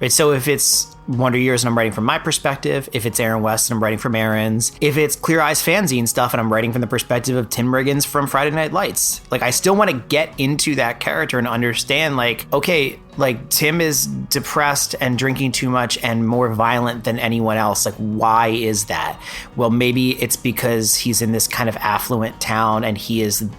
Right, so if it's Wonder Years and I'm writing from my perspective, if it's Aaron West and I'm writing from Aaron's, if it's Clear Eyes fanzine stuff and I'm writing from the perspective of Tim Riggins from Friday Night Lights, like I still want to get into that character and understand like, okay, like Tim is depressed and drinking too much and more violent than anyone else. Like, why is that? Well, maybe it's because he's in this kind of affluent town and he is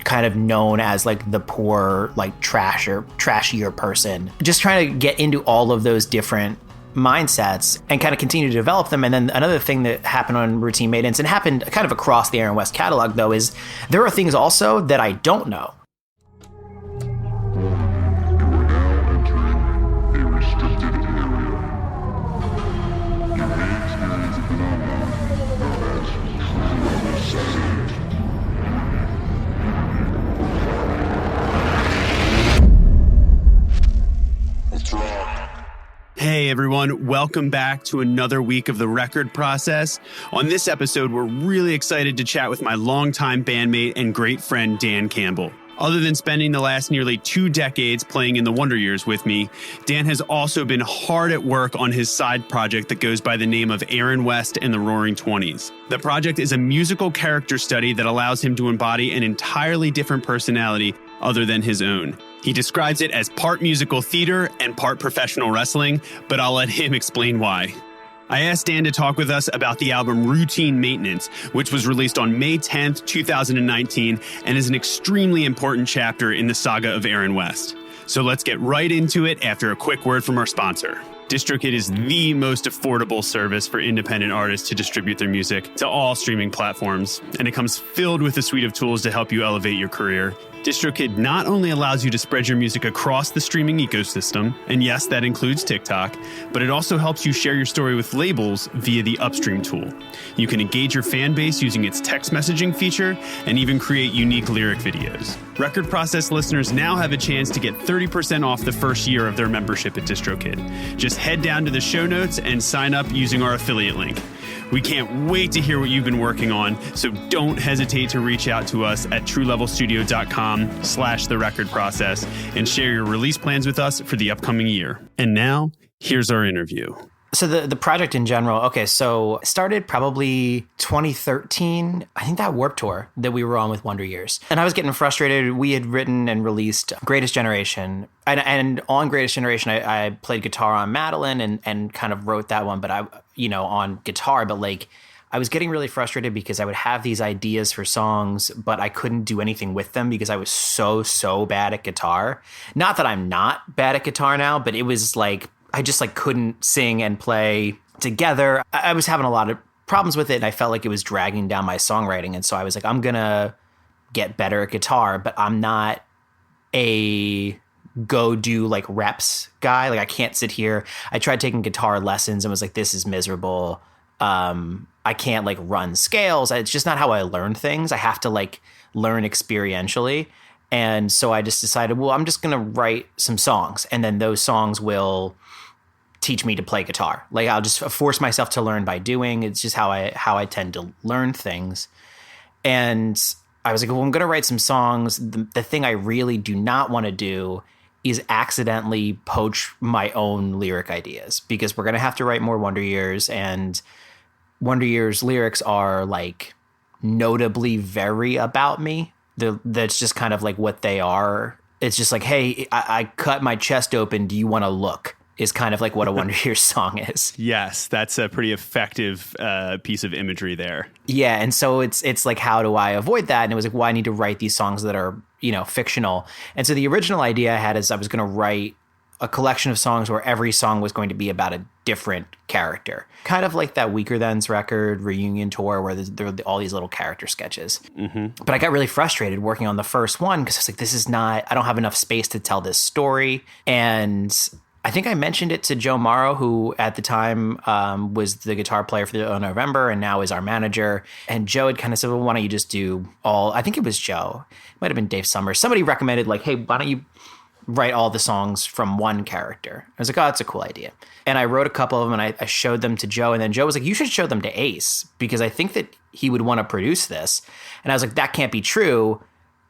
kind of known as like the poor, like trashier person. Just trying to get into all of those different mindsets and kind of continue to develop them. And then another thing that happened on Routine Maintenance and happened kind of across the Aaron West catalog though is there are things also that I don't know. Hey everyone, welcome back to another week of The Record Process. On this episode, we're really excited to chat with my longtime bandmate and great friend, Dan Campbell. Other than spending the last nearly 2 decades playing in the Wonder Years with me, Dan has also been hard at work on his side project that goes by the name of Aaron West and the Roaring Twenties. The project is a musical character study that allows him to embody an entirely different personality other than his own. He describes it as part musical theater and part professional wrestling, but I'll let him explain why. I asked Dan to talk with us about the album Routine Maintenance, which was released on May 10th, 2019, and is an extremely important chapter in the saga of Aaron West. So let's get right into it after a quick word from our sponsor. DistroKid is the most affordable service for independent artists to distribute their music to all streaming platforms, and it comes filled with a suite of tools to help you elevate your career. DistroKid not only allows you to spread your music across the streaming ecosystem, and yes, that includes TikTok, but it also helps you share your story with labels via the Upstream tool. You can engage your fan base using its text messaging feature and even create unique lyric videos. Record Process listeners now have a chance to get 30% off the first year of their membership at DistroKid. Just head down to the show notes and sign up using our affiliate link. We can't wait to hear what you've been working on, so don't hesitate to reach out to us at truelevelstudio.com/The Record Process and share your release plans with us for the upcoming year. And now, here's our interview. So the project in general, okay, so started probably 2013, I think that Warped Tour that we were on with Wonder Years. And I was getting frustrated. We had written and released Greatest Generation. And on Greatest Generation, I played guitar on Madeline and kind of wrote that one, but on guitar, but like I was getting really frustrated because I would have these ideas for songs, but I couldn't do anything with them because I was so bad at guitar. Not that I'm not bad at guitar now, but it was like, I just like couldn't sing and play together. I was having a lot of problems with it and I felt like it was dragging down my songwriting. And so I was like, I'm going to get better at guitar, but I'm not a go do like reps guy. Like I can't sit here. I tried taking guitar lessons and was like, this is miserable. I can't like run scales. It's just not how I learn things. I have to like learn experientially. And so I just decided, well, I'm just going to write some songs and then those songs will teach me to play guitar. Like I'll just force myself to learn by doing. It's just how I tend to learn things. And I was like, well, I'm going to write some songs. The thing I really do not want to do is accidentally poach my own lyric ideas because we're going to have to write more Wonder Years, and Wonder Years lyrics are like notably very about me. That's just kind of like what they are. It's just like, hey, I cut my chest open. Do you want to look? Is kind of like what a Wonder Years song is. Yes, that's a pretty effective piece of imagery there. Yeah, and so it's like, how do I avoid that? And it was like, well, I need to write these songs that are, fictional. And so the original idea I had is I was going to write a collection of songs where every song was going to be about a different character. Kind of like that Weaker Than's record reunion tour where there were all these little character sketches. Mm-hmm. But I got really frustrated working on the first one because I was like, I don't have enough space to tell this story. And I think I mentioned it to Joe Morrow, who at the time was the guitar player for the November and now is our manager. And Joe had kind of said, well, why don't you just do all, I think it was Joe. It might have been Dave Summers. Somebody recommended like, hey, why don't you write all the songs from one character? I was like, oh, that's a cool idea. And I wrote a couple of them and I showed them to Joe. And then Joe was like, you should show them to Ace because I think that he would want to produce this. And I was like, that can't be true.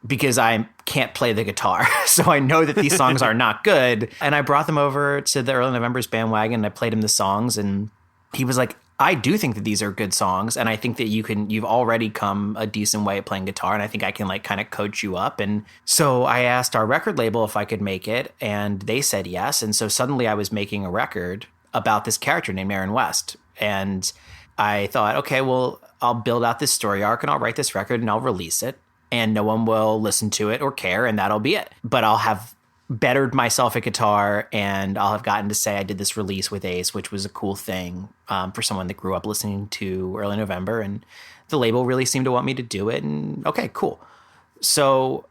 because I can't play the guitar. So I know that these songs are not good. And I brought them over to the Early November's bandwagon and I played him the songs. And he was like, I do think that these are good songs. And I think that you've already come a decent way at playing guitar. And I think I can like kind of coach you up. And so I asked our record label if I could make it. And they said yes. And so suddenly I was making a record about this character named Aaron West. And I thought, okay, well, I'll build out this story arc and I'll write this record and I'll release it. And no one will listen to it or care, and that'll be it. But I'll have bettered myself at guitar, and I'll have gotten to say I did this release with Ace, which was a cool thing for someone that grew up listening to Early November. And the label really seemed to want me to do it. And okay, cool. So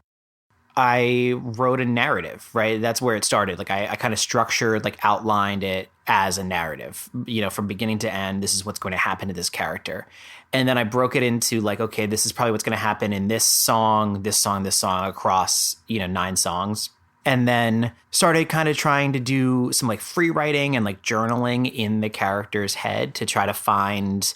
I wrote a narrative, right? That's where it started. Like I kind of structured, like outlined it as a narrative, from beginning to end. This is what's going to happen to this character. And then I broke it into like, okay, this is probably what's going to happen in this song across, 9 songs. And then started kind of trying to do some like free writing and like journaling in the character's head to try to find,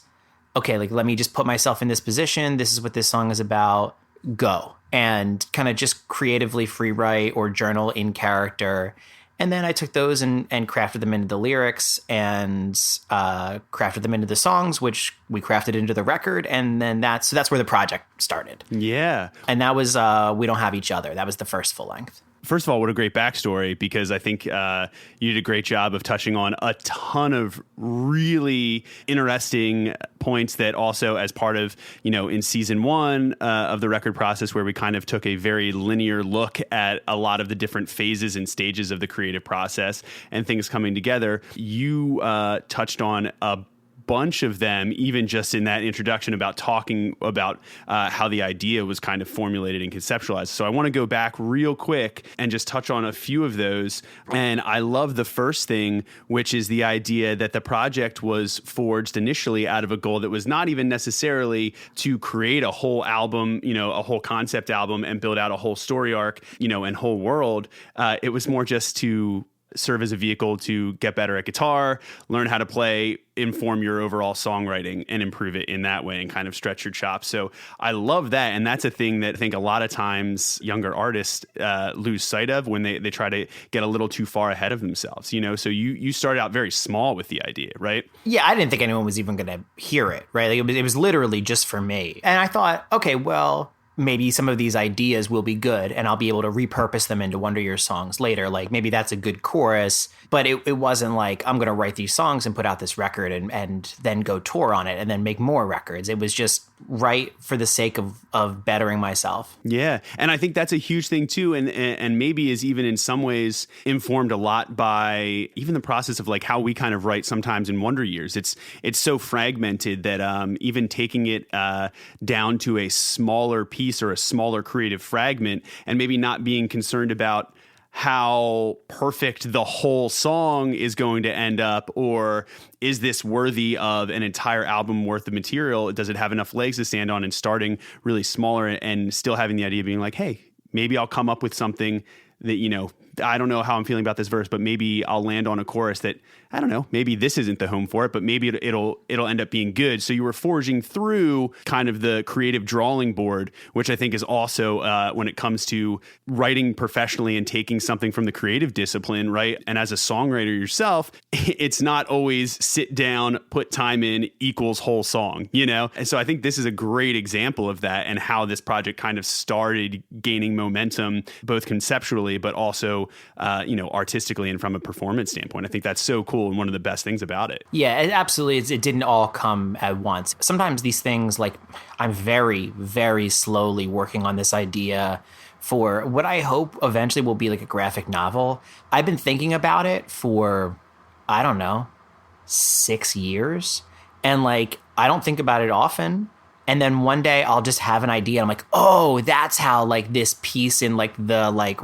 okay, like, let me just put myself in this position. This is what this song is about. Go. And kind of just creatively free write or journal in character. And then I took those and crafted them into the lyrics and crafted them into the songs, which we crafted into the record. And then that's where the project started. Yeah. And that was We Don't Have Each Other. That was the first full length. First of all, what a great backstory, because I think you did a great job of touching on a ton of really interesting points that also, as part of, in season 1 of the record process, where we kind of took a very linear look at a lot of the different phases and stages of the creative process and things coming together, you touched on a bunch of them, even just in that introduction about talking about how the idea was kind of formulated and conceptualized. So I want to go back real quick and just touch on a few of those. And I love the first thing, which is the idea that the project was forged initially out of a goal that was not even necessarily to create a whole album, a whole concept album and build out a whole story arc, and whole world. It was more just to serve as a vehicle to get better at guitar, learn how to play, inform your overall songwriting, and improve it in that way and kind of stretch your chops. So I love that. And that's a thing that I think a lot of times younger artists lose sight of when they try to get a little too far ahead of themselves, So you started out very small with the idea, right? Yeah, I didn't think anyone was even going to hear it, right? Like it was literally just for me. And I thought, okay, well, maybe some of these ideas will be good and I'll be able to repurpose them into Wonder Years songs later. Like maybe that's a good chorus, but it wasn't like I'm going to write these songs and put out this record and then go tour on it and then make more records. It was just write for the sake of bettering myself. Yeah. And I think that's a huge thing too. And maybe is even in some ways informed a lot by even the process of like how we kind of write sometimes in Wonder Years. It's so fragmented that even taking it down to a smaller piece or a smaller creative fragment and maybe not being concerned about how perfect the whole song is going to end up, or is this worthy of an entire album worth of material? Does it have enough legs to stand on? And starting really smaller and still having the idea of being like, hey, maybe I'll come up with something that, I don't know how I'm feeling about this verse, but maybe I'll land on a chorus that, I don't know, maybe this isn't the home for it, but maybe it'll end up being good. So you were forging through kind of the creative drawing board, which I think is also when it comes to writing professionally and taking something from the creative discipline, right? And as a songwriter yourself, it's not always sit down, put time in equals whole song, And so I think this is a great example of that and how this project kind of started gaining momentum, both conceptually, but also, artistically and from a performance standpoint. I think that's so cool and one of the best things about it. Yeah, absolutely. It didn't all come at once. Sometimes these things, like I'm very, very slowly working on this idea for what I hope eventually will be like a graphic novel. I've been thinking about it for, I don't know, 6 years. And like, I don't think about it often. And then one day I'll just have an idea. I'm like, oh, that's how like this piece in like the like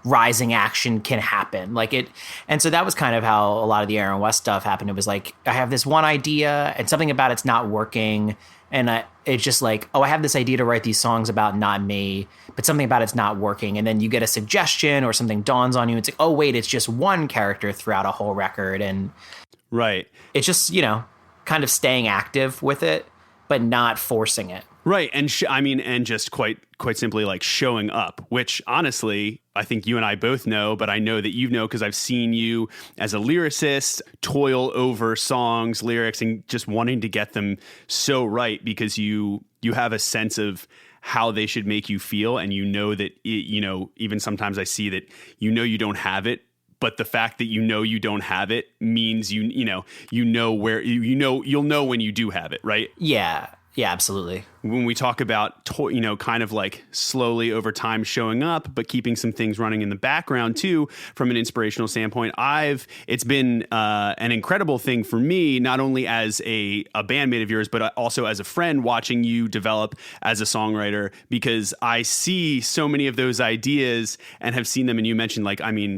rising action can happen. Like it. And so that was kind of how a lot of the Aaron West stuff happened. It was like, I have this one idea and something about it's not working. And it's just like, oh, I have this idea to write these songs about not me, but something about it's not working. And then you get a suggestion or something dawns on you. It's like, oh, wait, it's just one character throughout a whole record. And right. It's just, kind of staying active with it, but not forcing it. Right. And and just quite quite simply like showing up, which honestly, I think you and I both know, but I know that you know because I've seen you as a lyricist toil over songs, lyrics, and just wanting to get them so right because you have a sense of how they should make you feel. And you know that, even sometimes I see that, you don't have it. But the fact that you don't have it means you'll know when you do have it, right? Yeah, absolutely. When we talk about, kind of like slowly over time showing up, but keeping some things running in the background too, from an inspirational standpoint, it's been an incredible thing for me, not only as a bandmate of yours, but also as a friend watching you develop as a songwriter, because I see so many of those ideas and have seen them. And you mentioned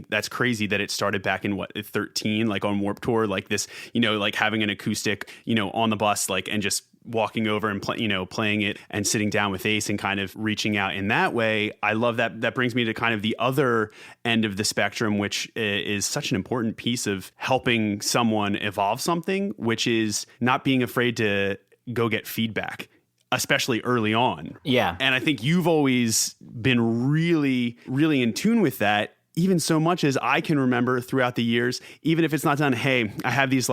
that's crazy that it started back in 13, like on Warped Tour, like this, like having an acoustic, on the bus, like, and just walking over and playing it and sitting down with Ace and kind of reaching out in that way. I love that. That brings me to kind of the other end of the spectrum, which is such an important piece of helping someone evolve something, which is not being afraid to go get feedback, especially early on. Yeah. And I think you've always been really, really in tune with that. Even so much as I can remember throughout the years, even if it's not done, hey, I have this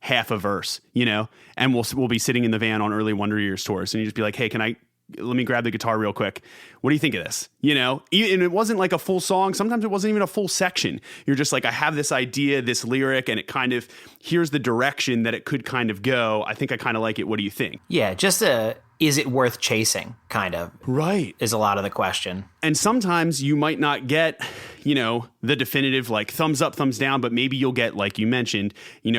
half a verse, and we'll be sitting in the van on early Wonder Years tours, and you just be like, hey, let me grab the guitar real quick. What do you think of this? And it wasn't like a full song. Sometimes it wasn't even a full section. You're just like, I have this idea, this lyric, and it kind of, here's the direction that it could kind of go. I think I kind of like it. What do you think? Yeah, just is it worth chasing, kind of. Right. Is a lot of the question. And sometimes you might not get, the definitive like thumbs up, thumbs down, but maybe you'll get, like you mentioned,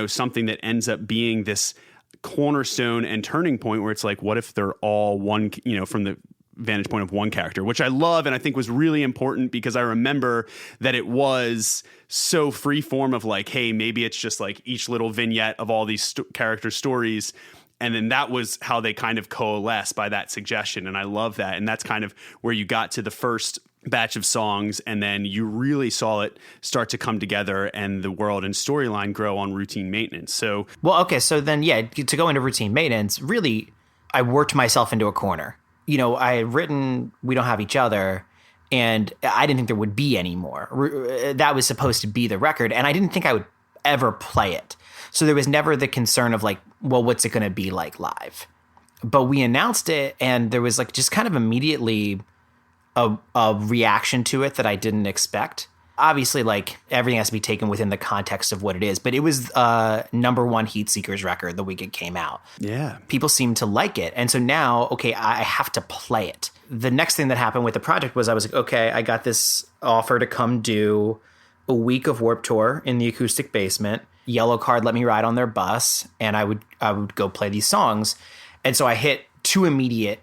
something that ends up being this cornerstone and turning point where it's like, what if they're all one, from the vantage point of one character, which I love and I think was really important because I remember that it was so free form of like, hey, maybe it's just like each little vignette of all these character stories. And then that was how they kind of coalesce by that suggestion. And I love that. And that's kind of where you got to the first batch of songs, and then you really saw it start to come together and the world and storyline grow on Routine Maintenance. So, well, okay. So then, to go into Routine Maintenance, really, I worked myself into a corner. I had written We Don't Have Each Other, and I didn't think there would be any more. That was supposed to be the record, and I didn't think I would ever play it. So there was never the concern of like, well, what's it going to be like live? But we announced it, and there was like just kind of immediately a reaction to it that I didn't expect. Obviously, like everything has to be taken within the context of what it is, but it was number one Heat Seekers record the week it came out. Yeah. People seemed to like it. And so now, okay, I have to play it. The next thing that happened with the project was I was like, okay, I got this offer to come do a week of Warped Tour in the acoustic basement. Yellow Card let me ride on their bus, and I would go play these songs. And so I hit two immediate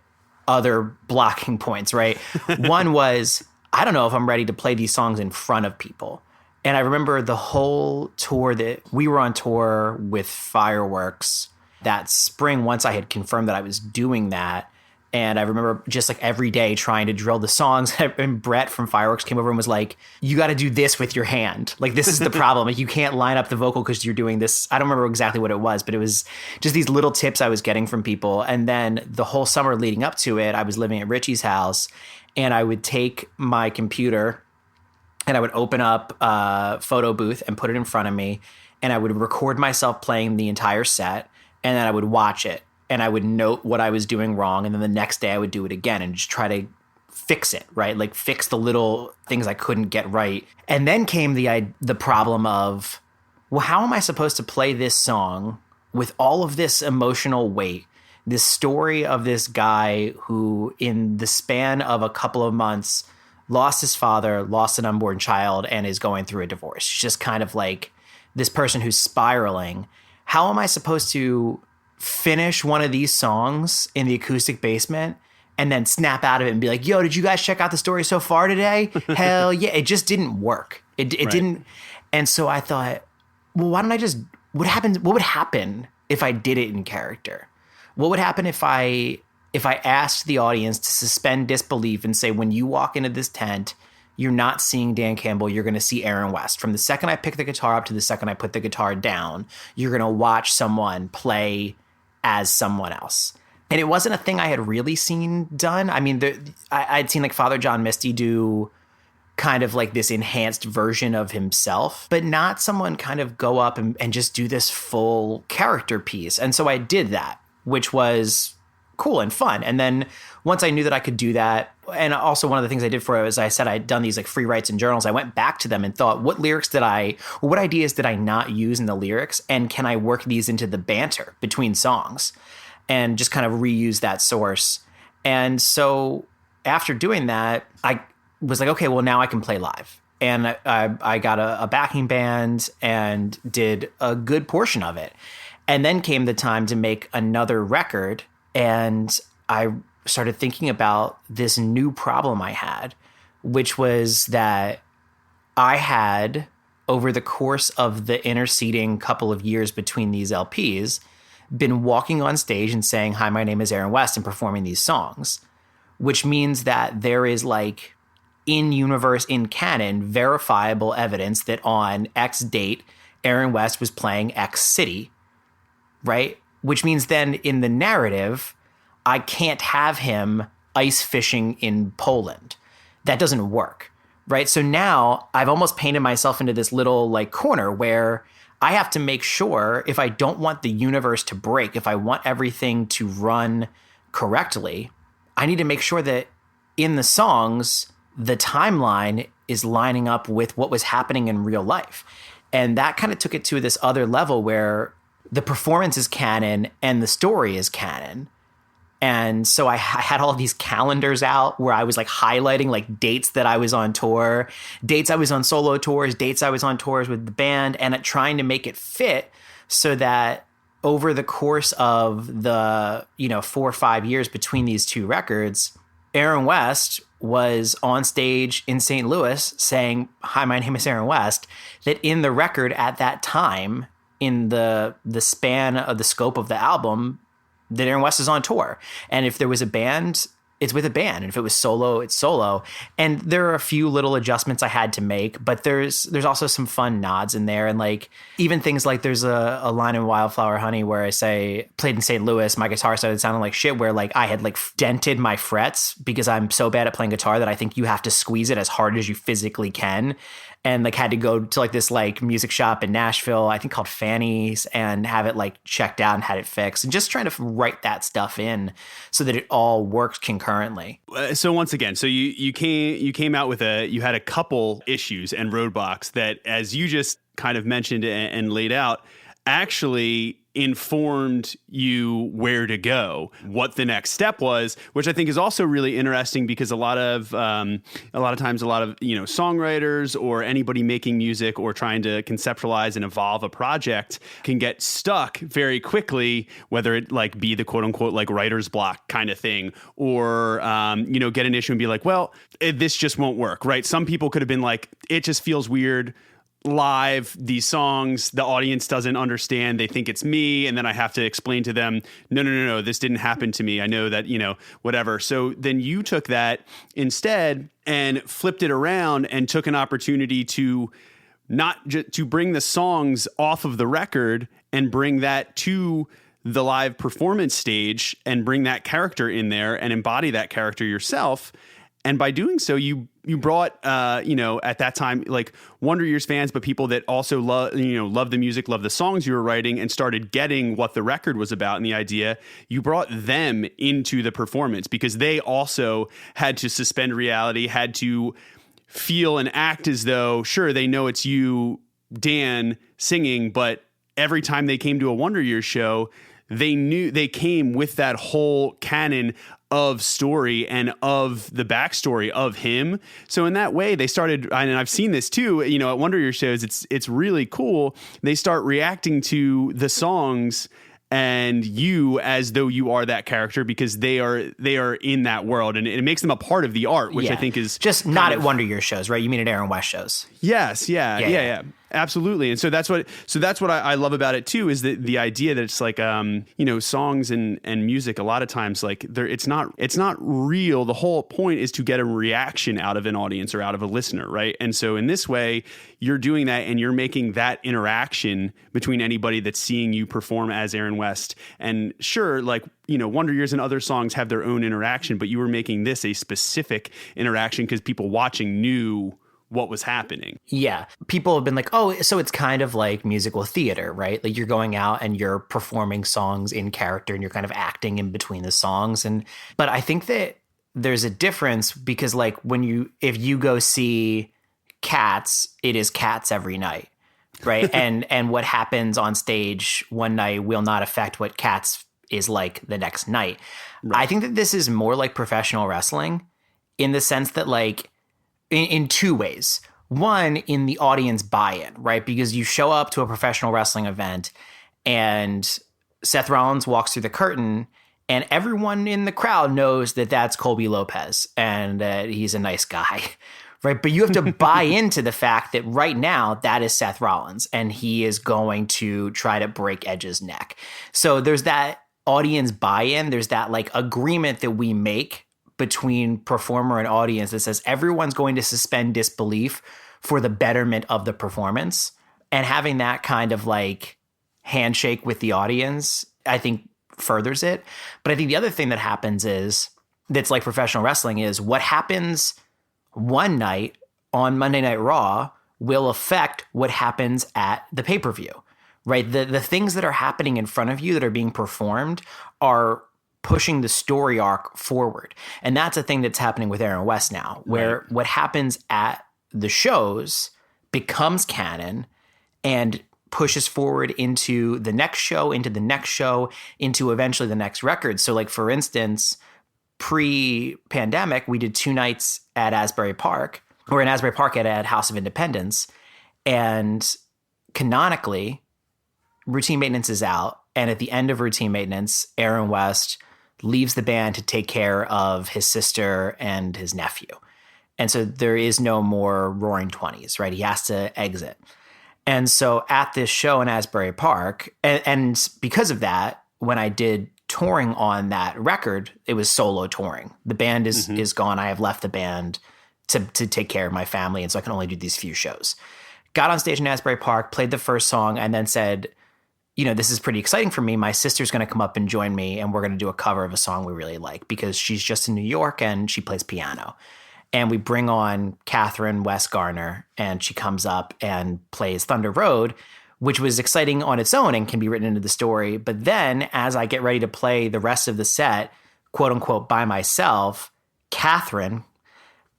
other blocking points, right? One was, I don't know if I'm ready to play these songs in front of people. And I remember the whole tour that we were on tour with Fireworks that spring, once I had confirmed that I was doing that. And I remember just like every day trying to drill the songs. And Brett from Fireworks came over and was like, you got to do this with your hand. Like, this is the problem. Like, you can't line up the vocal because you're doing this. I don't remember exactly what it was, but it was just these little tips I was getting from people. And then the whole summer leading up to it, I was living at Richie's house, and I would take my computer and I would open up a photo booth and put it in front of me. And I would record myself playing the entire set, and then I would watch it. And I would note what I was doing wrong. And then the next day I would do it again and just try to fix it, right? Like fix the little things I couldn't get right. And then came the problem of, well, how am I supposed to play this song with all of this emotional weight? This story of this guy who in the span of a couple of months lost his father, lost an unborn child, and is going through a divorce. Just kind of like this person who's spiraling. How am I supposed to finish one of these songs in the acoustic basement and then snap out of it and be like, yo, did you guys check out the story so far today? Hell yeah. It just didn't work. It right. didn't. And so I thought, well, why don't I just, what would happen if I did it in character? What would happen if I asked the audience to suspend disbelief and say, when you walk into this tent, you're not seeing Dan Campbell, you're going to see Aaron West. From the second I pick the guitar up to the second I put the guitar down, you're going to watch someone play as someone else. And it wasn't a thing I had really seen done. I mean, I'd seen like Father John Misty do kind of like this enhanced version of himself, but not someone kind of go up and just do this full character piece. And so I did that, which was cool and fun. And then once I knew that I could do that, and also one of the things I did for it was I said I'd done these like free writes and journals. I went back to them and thought, what ideas did I not use in the lyrics? And can I work these into the banter between songs and just kind of reuse that source? And so after doing that, I was like, okay, well, now I can play live. And I got a backing band and did a good portion of it. And then came the time to make another record. And I started thinking about this new problem I had, which was that I had, over the course of the interceding couple of years between these LPs, been walking on stage and saying, hi, my name is Aaron West, and performing these songs, which means that there is like in universe, in canon, verifiable evidence that on X date, Aaron West was playing X city, right? Which means then in the narrative, I can't have him ice fishing in Poland. That doesn't work, right? So now I've almost painted myself into this little like corner where I have to make sure, if I don't want the universe to break, if I want everything to run correctly, I need to make sure that in the songs, the timeline is lining up with what was happening in real life. And that kind of took it to this other level where the performance is canon and the story is canon. And so I had all of these calendars out where I was like highlighting like dates that I was on tour, dates I was on solo tours, dates I was on tours with the band, and trying to make it fit so that over the course of the, 4 or 5 years between these two records, Aaron West was on stage in St. Louis saying, hi, my name is Aaron West, that in the record at that time, in the span of the scope of the album, that Aaron West is on tour. And if there was a band, it's with a band. And if it was solo, it's solo. And there are a few little adjustments I had to make, but there's also some fun nods in there. And like even things like there's a line in Wildflower Honey where I say, played in St. Louis, my guitar started sounding like shit, where like I had like dented my frets because I'm so bad at playing guitar that I think you have to squeeze it as hard as you physically can. And like had to go to like this like music shop in Nashville, I think called Fanny's, and have it like checked out and had it fixed, and just trying to write that stuff in so that it all works concurrently. So once again, so you came out with you had a couple issues and roadblocks that, as you just kind of mentioned and laid out, actually informed you where to go, what the next step was, which I think is also really interesting because a lot of times songwriters or anybody making music or trying to conceptualize and evolve a project can get stuck very quickly, whether it like be the quote unquote like writer's block kind of thing, or get an issue and be like, well, this just won't work, right? Some people could have been like, it just feels weird live, these songs, the audience doesn't understand, they think it's me, and then I have to explain to them, no, this didn't happen to me, I know that, whatever. So then you took that instead and flipped it around and took an opportunity to not just to bring the songs off of the record and bring that to the live performance stage and bring that character in there and embody that character yourself. And by doing so, you brought, at that time, like Wonder Years fans, but people that also love the music, love the songs you were writing, and started getting what the record was about and the idea. You brought them into the performance because they also had to suspend reality, had to feel and act as though, sure, they know it's you, Dan, singing, but every time they came to a Wonder Years show, they knew they came with that whole canon of story and of the backstory of him. So in that way, they started, and I've seen this too, at Wonder Years shows, it's really cool. They start reacting to the songs and you as though you are that character because they are in that world, and it makes them a part of the art, which I think is just not at Wonder Years shows, right? You mean at Aaron West shows? Yes. Yeah. Absolutely. And so that's what I love about it too, is that the idea that it's like, songs and music, a lot of times, like it's not real. The whole point is to get a reaction out of an audience or out of a listener. Right. And so in this way, you're doing that and you're making that interaction between anybody that's seeing you perform as Aaron West. And sure, like, Wonder Years and other songs have their own interaction, but you were making this a specific interaction because people watching knew what was happening. Yeah. People have been like, oh, so it's kind of like musical theater, right? Like you're going out and you're performing songs in character and you're kind of acting in between the songs. But I think that there's a difference because like if you go see Cats, it is Cats every night, right? and what happens on stage one night will not affect what Cats is like the next night. Right. I think that this is more like professional wrestling in the sense that like, in two ways. One, in the audience buy-in, right? Because you show up to a professional wrestling event and Seth Rollins walks through the curtain and everyone in the crowd knows that that's Colby Lopez and he's a nice guy, right? But you have to buy into the fact that right now that is Seth Rollins and he is going to try to break Edge's neck. So there's that audience buy-in. There's that like agreement that we make between performer and audience that says everyone's going to suspend disbelief for the betterment of the performance. And having that kind of like handshake with the audience, I think furthers it. But I think the other thing that happens is that's like professional wrestling is what happens one night on Monday Night Raw will affect what happens at the pay-per-view, right? The things that are happening in front of you that are being performed are pushing the story arc forward. And that's a thing that's happening with Aaron West now, where what happens at the shows becomes canon and pushes forward into the next show, into eventually the next record. So like, for instance, pre-pandemic, we did 2 nights at Asbury Park, or in Asbury Park at House of Independence. And canonically, Routine Maintenance is out. And at the end of Routine Maintenance, Aaron West leaves the band to take care of his sister and his nephew. And so there is no more Roaring Twenties, right? He has to exit. And so at this show in Asbury Park, and because of that, when I did touring on that record, it was solo touring. The band is gone. I have left the band to take care of my family. And so I can only do these few shows. Got on stage in Asbury Park, played the first song, and then said, this is pretty exciting for me. My sister's going to come up and join me, and we're going to do a cover of a song we really like because she's just in New York and she plays piano. And we bring on Catherine West Garner, and she comes up and plays Thunder Road, which was exciting on its own and can be written into the story. But then as I get ready to play the rest of the set, quote unquote, by myself, Catherine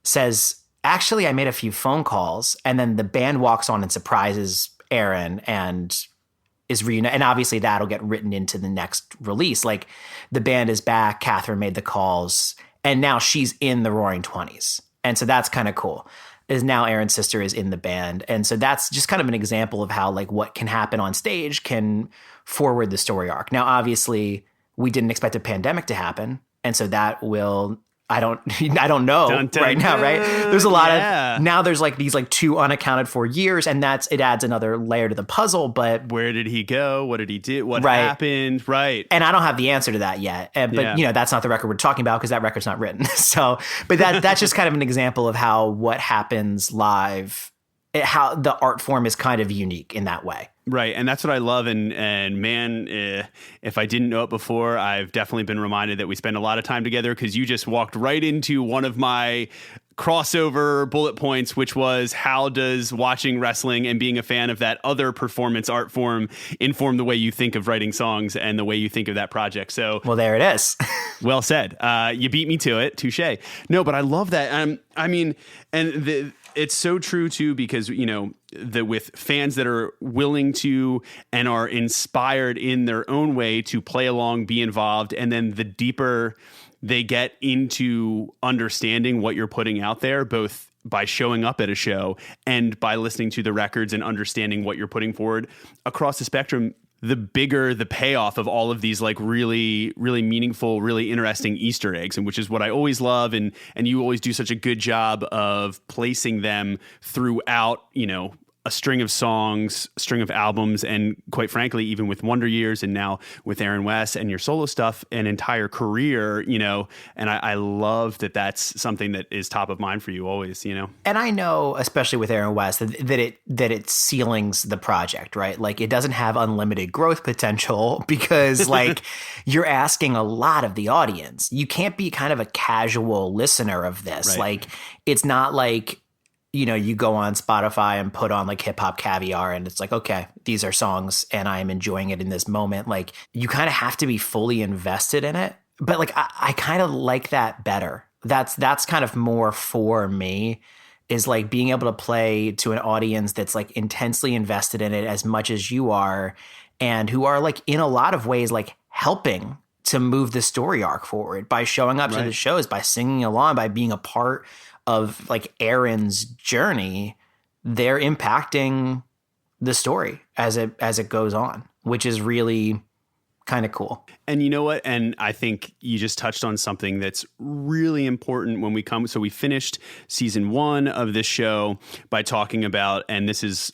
says, actually, I made a few phone calls. And then the band walks on and surprises Aaron and is reunited. And obviously that'll get written into the next release. Like the band is back. Catherine made the calls and now she's in the Roaring Twenties. And so that's kind of cool. Is now Aaron's sister is in the band. And so that's just kind of an example of how like what can happen on stage can forward the story arc. Now, obviously we didn't expect a pandemic to happen. And so that will, I don't know right now, right? There's a lot of, now there's like these like 2 unaccounted for years and it adds another layer to the puzzle, but where did he go? What did he do? What happened? Right. And I don't have the answer to that yet. But that's not the record we're talking about because that record's not written. So, but that's just kind of an example of how what happens live, how the art form is kind of unique in that way. Right. And that's what I love. And man, if I didn't know it before, I've definitely been reminded that we spend a lot of time together because you just walked right into one of my crossover bullet points, which was how does watching wrestling and being a fan of that other performance art form inform the way you think of writing songs and the way you think of that project? So, well, there it is. Well said. You beat me to it. Touche. No, but I love that. I mean, and it's so true too, because, with fans that are willing to and are inspired in their own way to play along, be involved. And then the deeper they get into understanding what you're putting out there, both by showing up at a show and by listening to the records and understanding what you're putting forward across the spectrum, the bigger the payoff of all of these like really, really meaningful, really interesting Easter eggs, and which is what I always love. And you always do such a good job of placing them throughout, a string of songs, string of albums, and quite frankly, even with Wonder Years and now with Aaron West and your solo stuff, an entire career, and I love that that's something that is top of mind for you always, And I know, especially with Aaron West, that it ceilings the project, right? Like it doesn't have unlimited growth potential because like you're asking a lot of the audience. You can't be kind of a casual listener of this. Right. Like it's not like, you go on Spotify and put on like Hip Hop Caviar and it's like, okay, these are songs and I'm enjoying it in this moment. Like you kind of have to be fully invested in it. But like, I kind of like that better. That's kind of more for me, is like being able to play to an audience that's like intensely invested in it as much as you are, and who are like in a lot of ways like helping to move the story arc forward by showing up to the shows, by singing along, by being a part of like Aaron's journey. They're impacting the story as it goes on, which is really kind of cool. And you know what? And I think you just touched on something that's really important when we come. So we finished season 1 of this show by talking about, and this is,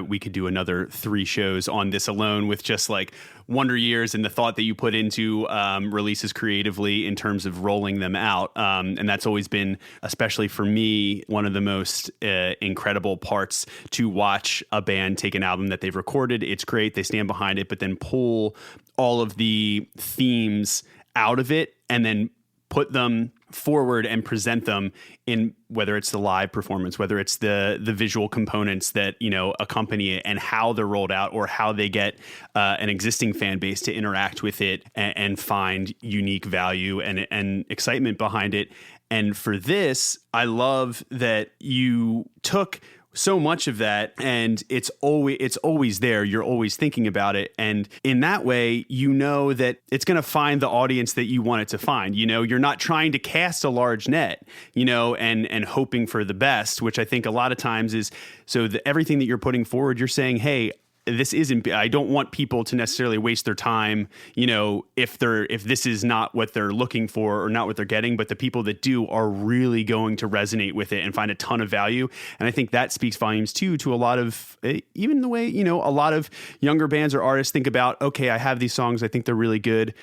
we could do another 3 shows on this alone with just like Wonder Years and the thought that you put into releases creatively in terms of rolling them out. And that's always been, especially for me, one of the most incredible parts to watch a band take an album that they've recorded. It's great. They stand behind it, but then pull all of the themes out of it and then put them forward and present them in, whether it's the live performance, whether it's the visual components that, accompany it and how they're rolled out, or how they get an existing fan base to interact with it and find unique value and excitement behind it. And for this, I love that you took so much of that, and it's always there. You're always thinking about it. And in that way, that it's going to find the audience that you want it to find. You're not trying to cast a large net, and hoping for the best, which I think a lot of times is, so everything that you're putting forward, you're saying, hey, I don't want people to necessarily waste their time, if this is not what they're looking for or not what they're getting, but the people that do are really going to resonate with it and find a ton of value. And I think that speaks volumes too, to a lot of, even the way, a lot of younger bands or artists think about, okay, I have these songs, I think they're really good.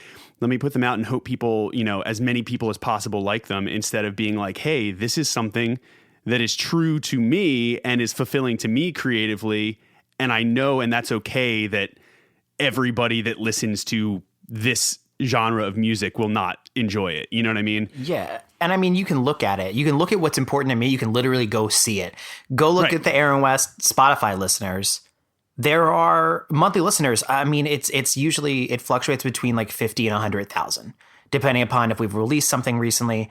Let me put them out and hope people, as many people as possible like them, instead of being like, hey, this is something that is true to me and is fulfilling to me creatively. And I know, and that's okay, that everybody that listens to this genre of music will not enjoy it. You know what I mean? Yeah. And I mean, you can look at it. You can look at what's important to me. You can literally go see it. Go look at the Aaron West Spotify listeners. There are monthly listeners. I mean, it's usually, it fluctuates between like 50 and 100,000, depending upon if we've released something recently.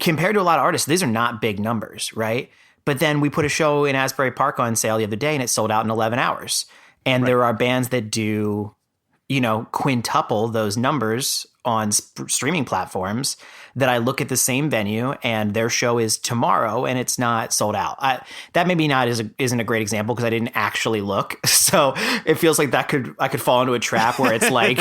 Compared to a lot of artists, these are not big numbers, right? But then we put a show in Asbury Park on sale the other day and it sold out in 11 hours. And there are bands that do, quintuple those numbers on streaming platforms that I look at the same venue and their show is tomorrow and it's not sold out. That maybe isn't a great example because I didn't actually look. So it feels like I could fall into a trap where it's like,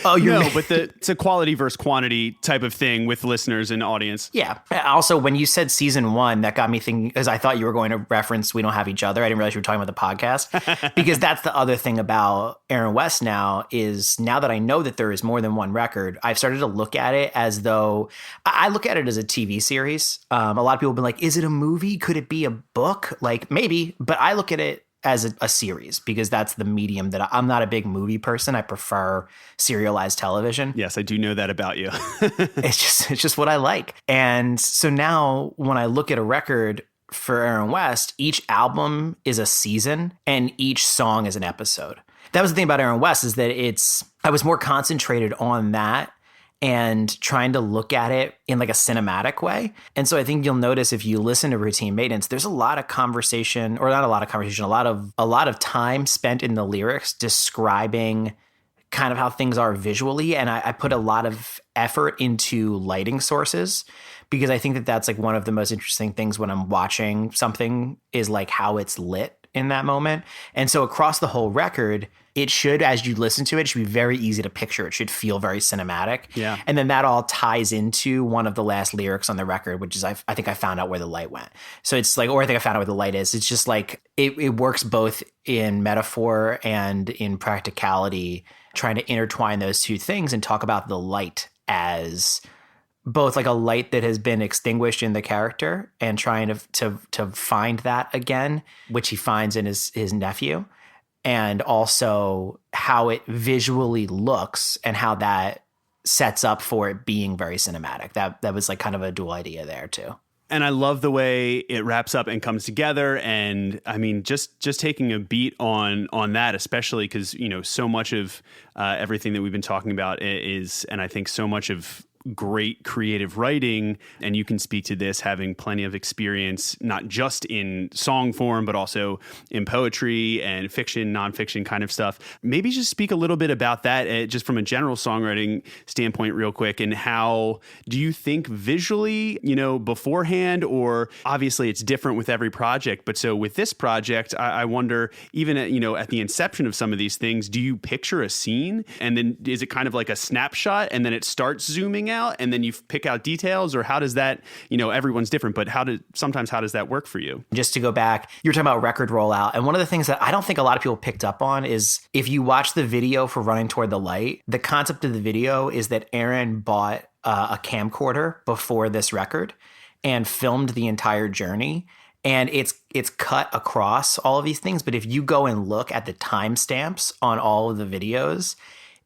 oh, but it's a quality versus quantity type of thing with listeners and audience. Yeah. Also, when you said season 1, that got me thinking, because I thought you were going to reference We Don't Have Each Other. I didn't realize you were talking about the podcast, because that's the other thing about Aaron West now, is now that I know that there is more than one record, I've started to look at it as though I look at it as a TV series. A lot of people have been like, is it a movie? Could it be a book? Like maybe, but I look at it as a series because that's the medium that I'm not a big movie person. I prefer serialized television. Yes, I do know that about you. It's just what I like. And so now when I look at a record for Aaron West, each album is a season and each song is an episode. That was the thing about Aaron West, is that I was more concentrated on that and trying to look at it in like a cinematic way. And so I think you'll notice if you listen to Routine Maintenance, there's a lot of conversation, or not a lot of conversation, a lot of time spent in the lyrics describing kind of how things are visually. And I put a lot of effort into lighting sources, because I think that that's like one of the most interesting things when I'm watching something, is like how it's lit. in that moment. And so across the whole record, it should, as you listen to it, it should be very easy to picture. It should feel very cinematic. Yeah. And then that all ties into one of the last lyrics on the record, which is, I think I found out where the light went. So it's like, or I think I found out where the light is. It's just like, it works both in metaphor and in practicality, trying to intertwine those two things and talk about the light as both like a light that has been extinguished in the character and trying to find that again, which he finds in his nephew. And also how it visually looks and how that sets up for it being very cinematic. That was like kind of a dual idea there too. And I love the way it wraps up and comes together. And I mean, just taking a beat on that, especially because, you know, so much of everything that we've been talking about is, and I think so much of great creative writing, and you can speak to this having plenty of experience, not just in song form, but also in poetry and fiction, nonfiction kind of stuff. Maybe just speak a little bit about that, just from a general songwriting standpoint real quick. And how do you think visually, you know, beforehand, or obviously it's different with every project, but so with this project, I wonder, even at, you know, at the inception of some of these things, do you picture a scene and then is it kind of like a snapshot and then it starts zooming out and then you pick out details, or how does that, you know, everyone's different, but how does that work for you? Just to go back, you were talking about record rollout. And one of the things that I don't think a lot of people picked up on is if you watch the video for Running Toward the Light, the concept of the video is that Aaron bought a camcorder before this record and filmed the entire journey. And it's cut across all of these things. But if you go and look at the timestamps on all of the videos,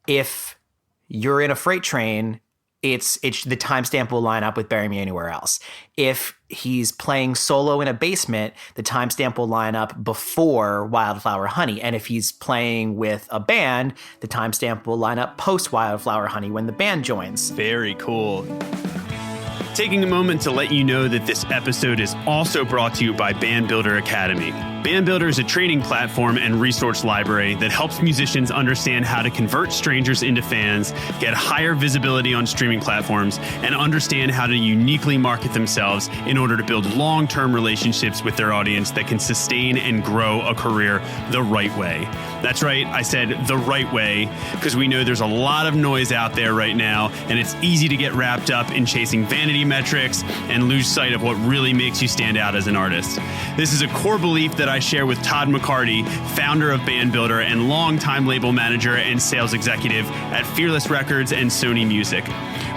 if you're in a freight train, it's the timestamp will line up with Bury Me Anywhere Else. If he's playing solo in a basement, the timestamp will line up before Wildflower Honey. And if he's playing with a band, the timestamp will line up post Wildflower Honey when the band joins. Very cool. Taking a moment to let you know that this episode is also brought to you by Band Builder Academy. Band Builder is a training platform and resource library that helps musicians understand how to convert strangers into fans, get higher visibility on streaming platforms, and understand how to uniquely market themselves in order to build long-term relationships with their audience that can sustain and grow a career the right way. That's right, I said the right way, because we know there's a lot of noise out there right now, and it's easy to get wrapped up in chasing vanity metrics and lose sight of what really makes you stand out as an artist. This is a core belief that I share with Todd McCarty, founder of Band Builder and longtime label manager and sales executive at Fearless Records and Sony Music.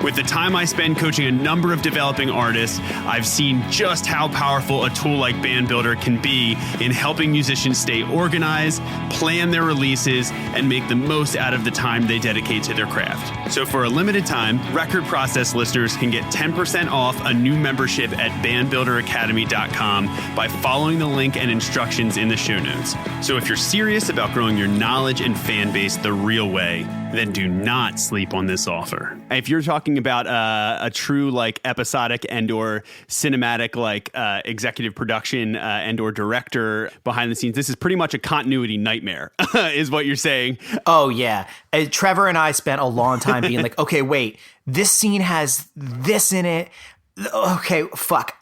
With the time I spend coaching a number of developing artists, I've seen just how powerful a tool like Band Builder can be in helping musicians stay organized, plan their releases, and make the most out of the time they dedicate to their craft. So for a limited time, Record Process listeners can get 10% off a new membership at bandbuilderacademy.com by following the link and instructions in the show notes. So if you're serious about growing your knowledge and fan base the real way, then do not sleep on this offer. If you're talking about a true like episodic and or cinematic like executive production and or director behind the scenes, this is pretty much a continuity nightmare is what you're saying. Oh, yeah. Trevor and I spent a long time being like, okay, wait, this scene has this in it. Okay, fuck.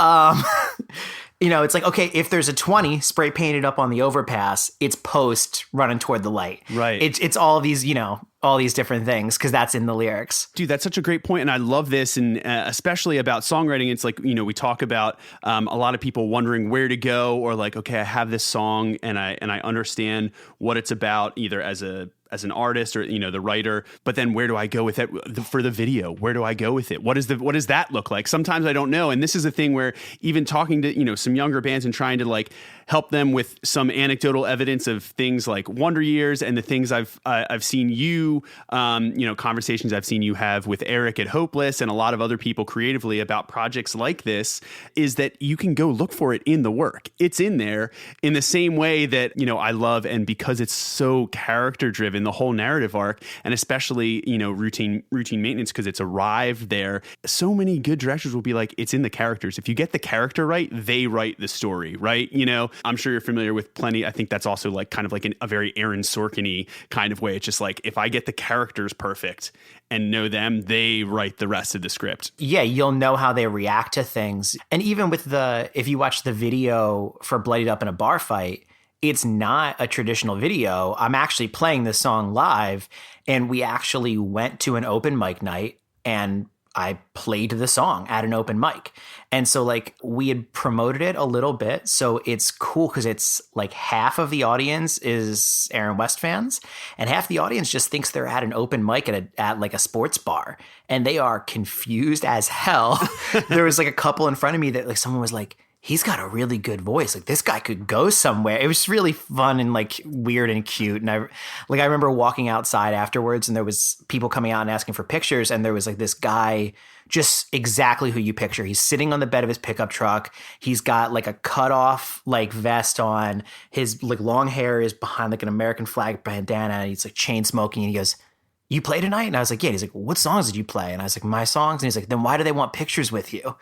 You know, it's like, okay, if there's a 20 spray painted up on the overpass, it's post Running Toward the Light. Right. It's all these, you know, all these different things because that's in the lyrics. Dude, that's such a great point. And I love this. And especially about songwriting, it's like, you know, we talk about a lot of people wondering where to go, or like, okay, I have this song and I understand what it's about, either as an artist or, you know, the writer, but then where do I go with it for the video? Where do I go with it? What does that look like? Sometimes I don't know. And this is a thing where even talking to, you know, some younger bands and trying to like help them with some anecdotal evidence of things like Wonder Years and the things I've seen you, you know, conversations I've seen you have with Eric at Hopeless and a lot of other people creatively about projects like this, is that you can go look for it in the work. It's in there in the same way that, you know, I love, and because it's so character driven, the whole narrative arc, and especially, you know, routine maintenance, because it's arrived there. So many good directors will be like, it's in the characters. If you get the character right, they write the story, right? You know, I'm sure you're familiar with plenty. I think that's also like kind of like a very Aaron Sorkin-y kind of way. It's just like, if I get the characters perfect and know them, they write the rest of the script. Yeah, you'll know how they react to things. And even with if you watch the video for Bloodied Up in a Bar Fight, it's not a traditional video. I'm actually playing this song live. And we actually went to an open mic night and I played the song at an open mic. And so like we had promoted it a little bit. So it's cool because it's like half of the audience is Aaron West fans and half the audience just thinks they're at an open mic at like a sports bar and they are confused as hell. There was like a couple in front of me that like someone was like, he's got a really good voice. Like this guy could go somewhere. It was really fun and like weird and cute. And I remember walking outside afterwards and there was people coming out and asking for pictures. And there was like this guy, just exactly who you picture. He's sitting on the bed of his pickup truck. He's got like a cut off like vest on. His like long hair is behind like an American flag bandana. And he's like chain smoking. And he goes, "You play tonight?" And I was like, "Yeah." And he's like, "What songs did you play?" And I was like, "My songs." And he's like, "Then why do they want pictures with you?"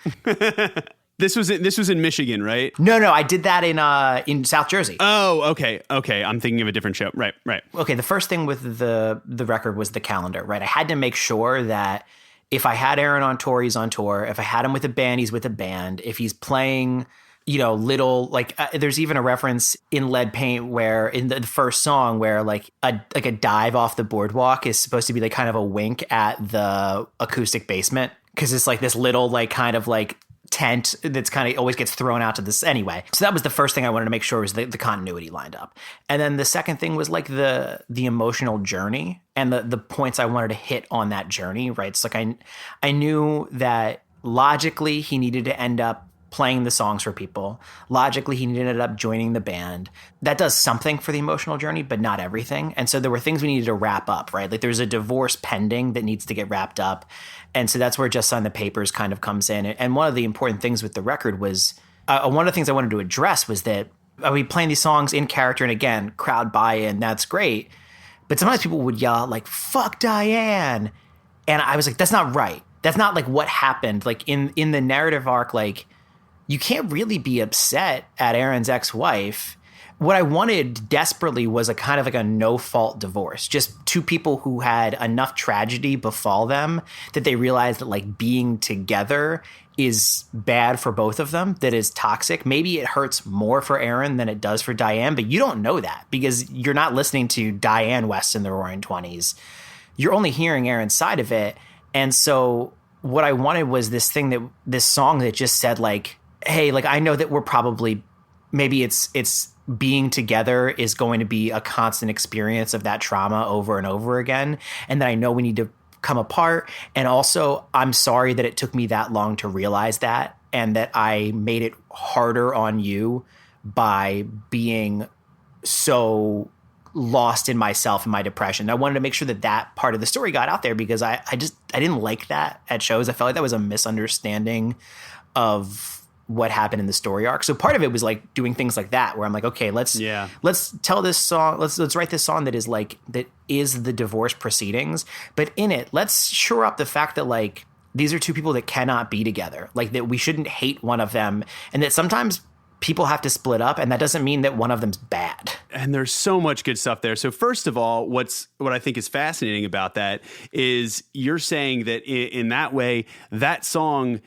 This was in Michigan, right? No, I did that in South Jersey. Oh, okay. I'm thinking of a different show. Right. Okay, the first thing with the record was the calendar, right? I had to make sure that if I had Aaron on tour, he's on tour. If I had him with a band, he's with a band. If he's playing, little, like there's even a reference in Lead Paint where in the first song where like a dive off the boardwalk is supposed to be like kind of a wink at the acoustic basement because it's like this little like kind of like tent that's kind of always gets thrown out to this anyway. So that was the first thing I wanted to make sure was the continuity lined up. And then the second thing was like the emotional journey and the points I wanted to hit on that journey, right? It's like I knew that logically he needed to end up playing the songs for people. Logically, he ended up joining the band. That does something for the emotional journey, but not everything. And so there were things we needed to wrap up, right? Like there's a divorce pending that needs to get wrapped up. And so that's where Just Sign the Papers kind of comes in. And one of the important things with the record was, one of the things I wanted to address was that I'll be playing these songs in character and again, crowd buy-in, that's great. But sometimes people would yell like, "Fuck Diane." And I was like, that's not right. That's not like what happened. Like in the narrative arc, like, you can't really be upset at Aaron's ex-wife. What I wanted desperately was a kind of like a no-fault divorce. Just two people who had enough tragedy befall them that they realized that like being together is bad for both of them, that is toxic. Maybe it hurts more for Aaron than it does for Diane, but you don't know that because you're not listening to Diane West in the Roaring Twenties. You're only hearing Aaron's side of it. And so what I wanted was this song that just said like, hey, like I know that we're probably, maybe it's being together is going to be a constant experience of that trauma over and over again. And that I know we need to come apart. And also I'm sorry that it took me that long to realize that and that I made it harder on you by being so lost in myself and my depression. I wanted to make sure that part of the story got out there because I didn't like that at shows. I felt like that was a misunderstanding of what happened in the story arc. So part of it was like doing things like that where I'm like, okay, let's tell this song. Let's write this song that is the divorce proceedings, but in it, let's shore up the fact that like, these are two people that cannot be together. Like that we shouldn't hate one of them and that sometimes people have to split up and that doesn't mean that one of them's bad. And there's so much good stuff there. So first of all, what I think is fascinating about that is you're saying that in that way, that song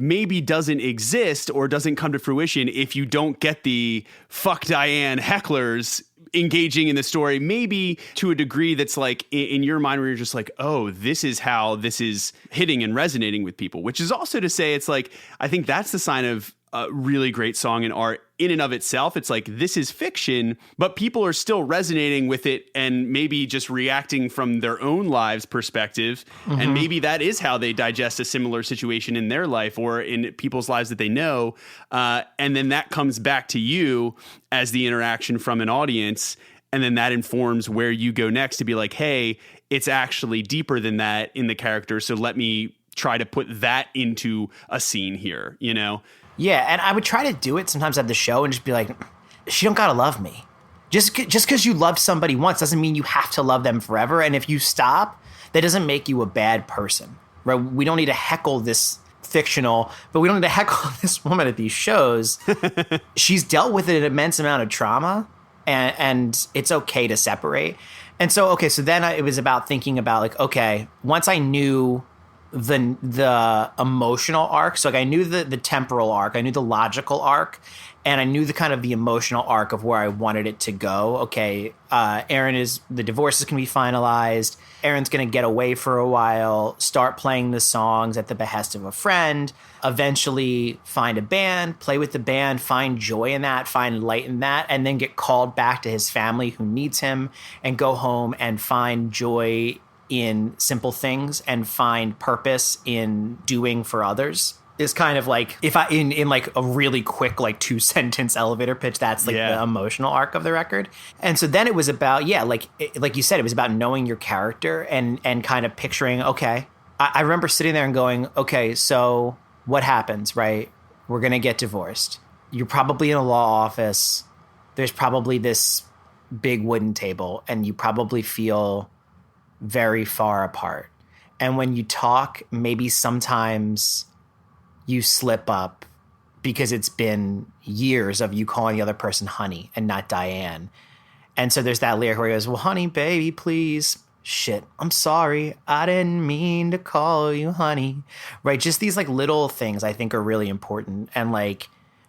maybe doesn't exist or doesn't come to fruition if you don't get the "fuck Diane" hecklers engaging in the story, maybe to a degree that's like in your mind where you're just like, oh, this is how this is hitting and resonating with people, which is also to say it's like, I think that's the sign of a really great song and art in and of itself. It's like, this is fiction, but people are still resonating with it and maybe just reacting from their own lives perspective. Mm-hmm. And maybe that is how they digest a similar situation in their life or in people's lives that they know. And then that comes back to you as the interaction from an audience. And then that informs where you go next to be like, hey, it's actually deeper than that in the character. So let me try to put that into a scene here, you know? Yeah, and I would try to do it sometimes at the show and just be like, she don't gotta love me. Just because you loved somebody once doesn't mean you have to love them forever. And if you stop, that doesn't make you a bad person, right? We don't need to heckle this fictional, but we don't need to heckle this woman at these shows. She's dealt with an immense amount of trauma, and it's okay to separate. And so, okay, so then it was about thinking about like, okay, once I knew the emotional arc. So like I knew the temporal arc, I knew the logical arc, And I knew the kind of the emotional arc of where I wanted it to go. Okay, the divorce is going to be finalized. Aaron's going to get away for a while, start playing the songs at the behest of a friend, eventually find a band, play with the band, find joy in that, find light in that, and then get called back to his family who needs him, and go home and find joy in simple things and find purpose in doing for others. Is kind of like, if I in like a really quick like 2-sentence elevator pitch, that's like the emotional arc of the record. And so then it was about like you said, it was about knowing your character and kind of picturing, okay, I remember sitting there and going, okay, so what happens, right? We're gonna get divorced. You're probably in a law office. There's probably this big wooden table, and you probably feel very far apart. And when you talk, maybe sometimes you slip up because it's been years of you calling the other person honey and not Diane. And so there's that lyric where he goes, well, honey, baby, please. Shit, I'm sorry. I didn't mean to call you honey. Right? Just these like little things I think are really important. And like,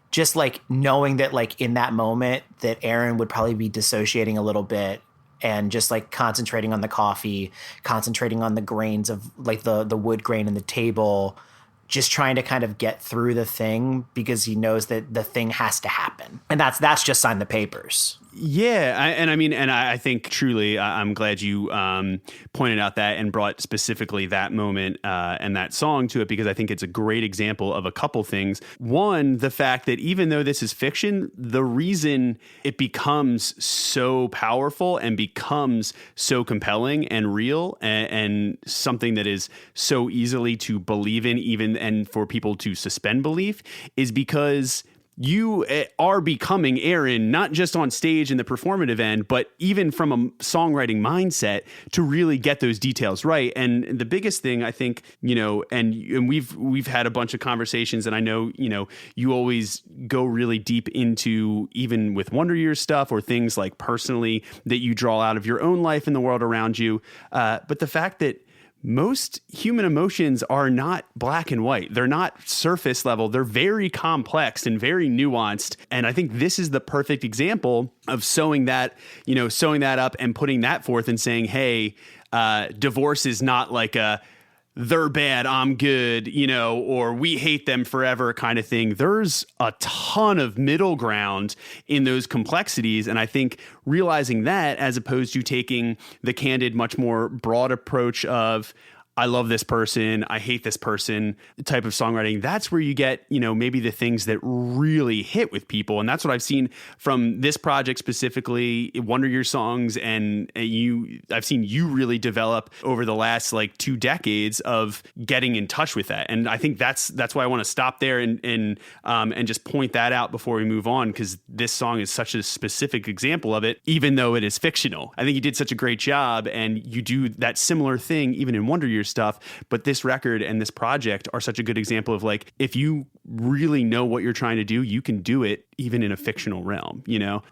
just like knowing that like in that moment that Aaron would probably be dissociating a little bit and just like concentrating on the coffee, concentrating on the grains of like the wood grain in the table, just trying to kind of get through the thing because he knows that the thing has to happen. And that's just sign the papers. Yeah. I think truly, I'm glad you pointed out that and brought specifically that moment and that song to it, because I think it's a great example of a couple things. One, the fact that even though this is fiction, the reason it becomes so powerful and becomes so compelling and real and something that is so easily to believe in, even and for people to suspend belief, is because you are becoming Aaron, not just on stage in the performative end, but even from a songwriting mindset to really get those details right. And the biggest thing, I think, and we've had a bunch of conversations, and I know, you always go really deep into, even with Wonder Years stuff or things like personally that you draw out of your own life and the world around you. But the fact that most human emotions are not black and white. They're not surface level. They're very complex and very nuanced. And I think this is the perfect example of sewing that up and putting that forth and saying, hey, divorce is not like a they're bad, I'm good, or we hate them forever kind of thing. There's a ton of middle ground in those complexities. And I think realizing that, as opposed to taking the candid, much more broad approach of, I love this person, I hate this person type of songwriting, that's where you get, maybe the things that really hit with people. And that's what I've seen from this project specifically, Wonder Years songs. And I've seen you really develop over the last like 2 decades of getting in touch with that. And I think that's why I want to stop there and just point that out before we move on, because this song is such a specific example of it, even though it is fictional. I think you did such a great job, and you do that similar thing even in Wonder Years stuff, but this record and this project are such a good example of like, if you really know what you're trying to do, you can do it even in a fictional realm,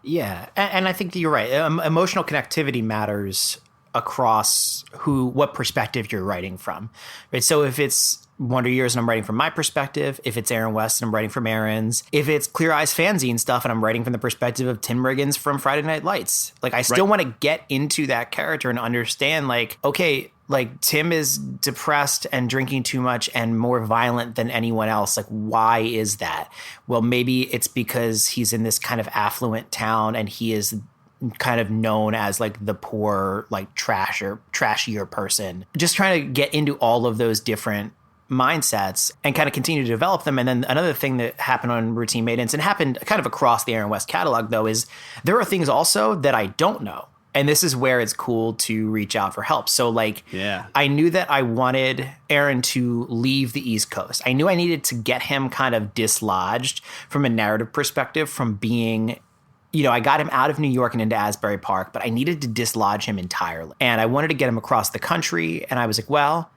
Yeah. And I think that you're right. Emotional connectivity matters across what perspective you're writing from, right? So if it's Wonder Years and I'm writing from my perspective, if it's Aaron West and I'm writing from Aaron's, if it's Clear Eyes fanzine stuff and I'm writing from the perspective of Tim Riggins from Friday Night Lights, like I still want to get into that character and understand like, okay, like Tim is depressed and drinking too much and more violent than anyone else. Like, why is that? Well, maybe it's because he's in this kind of affluent town and he is kind of known as like the poor, like trashier person. Just trying to get into all of those different mindsets and kind of continue to develop them. And then another thing that happened on Routine Maintenance, and happened kind of across the Aaron West catalog though, is there are things also that I don't know. And this is where it's cool to reach out for help. So like, I knew that I wanted Aaron to leave the East Coast. I knew I needed to get him kind of dislodged from a narrative perspective from being, I got him out of New York and into Asbury Park, but I needed to dislodge him entirely. And I wanted to get him across the country. And I was like, well,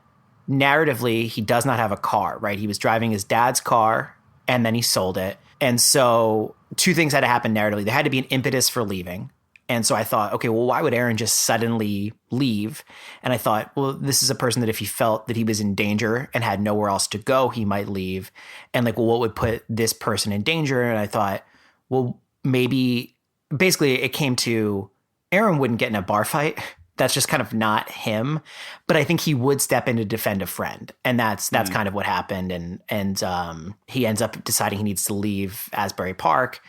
narratively, he does not have a car, right? He was driving his dad's car and then he sold it. And so 2 things had to happen narratively. There had to be an impetus for leaving. And so I thought, okay, well, why would Aaron just suddenly leave? And I thought, well, this is a person that if he felt that he was in danger and had nowhere else to go, he might leave. And like, well, what would put this person in danger? And I thought, well, maybe basically it came to Aaron wouldn't get in a bar fight. That's just kind of not him. But I think he would step in to defend a friend. And that's kind of what happened. And he ends up deciding he needs to leave Asbury Park.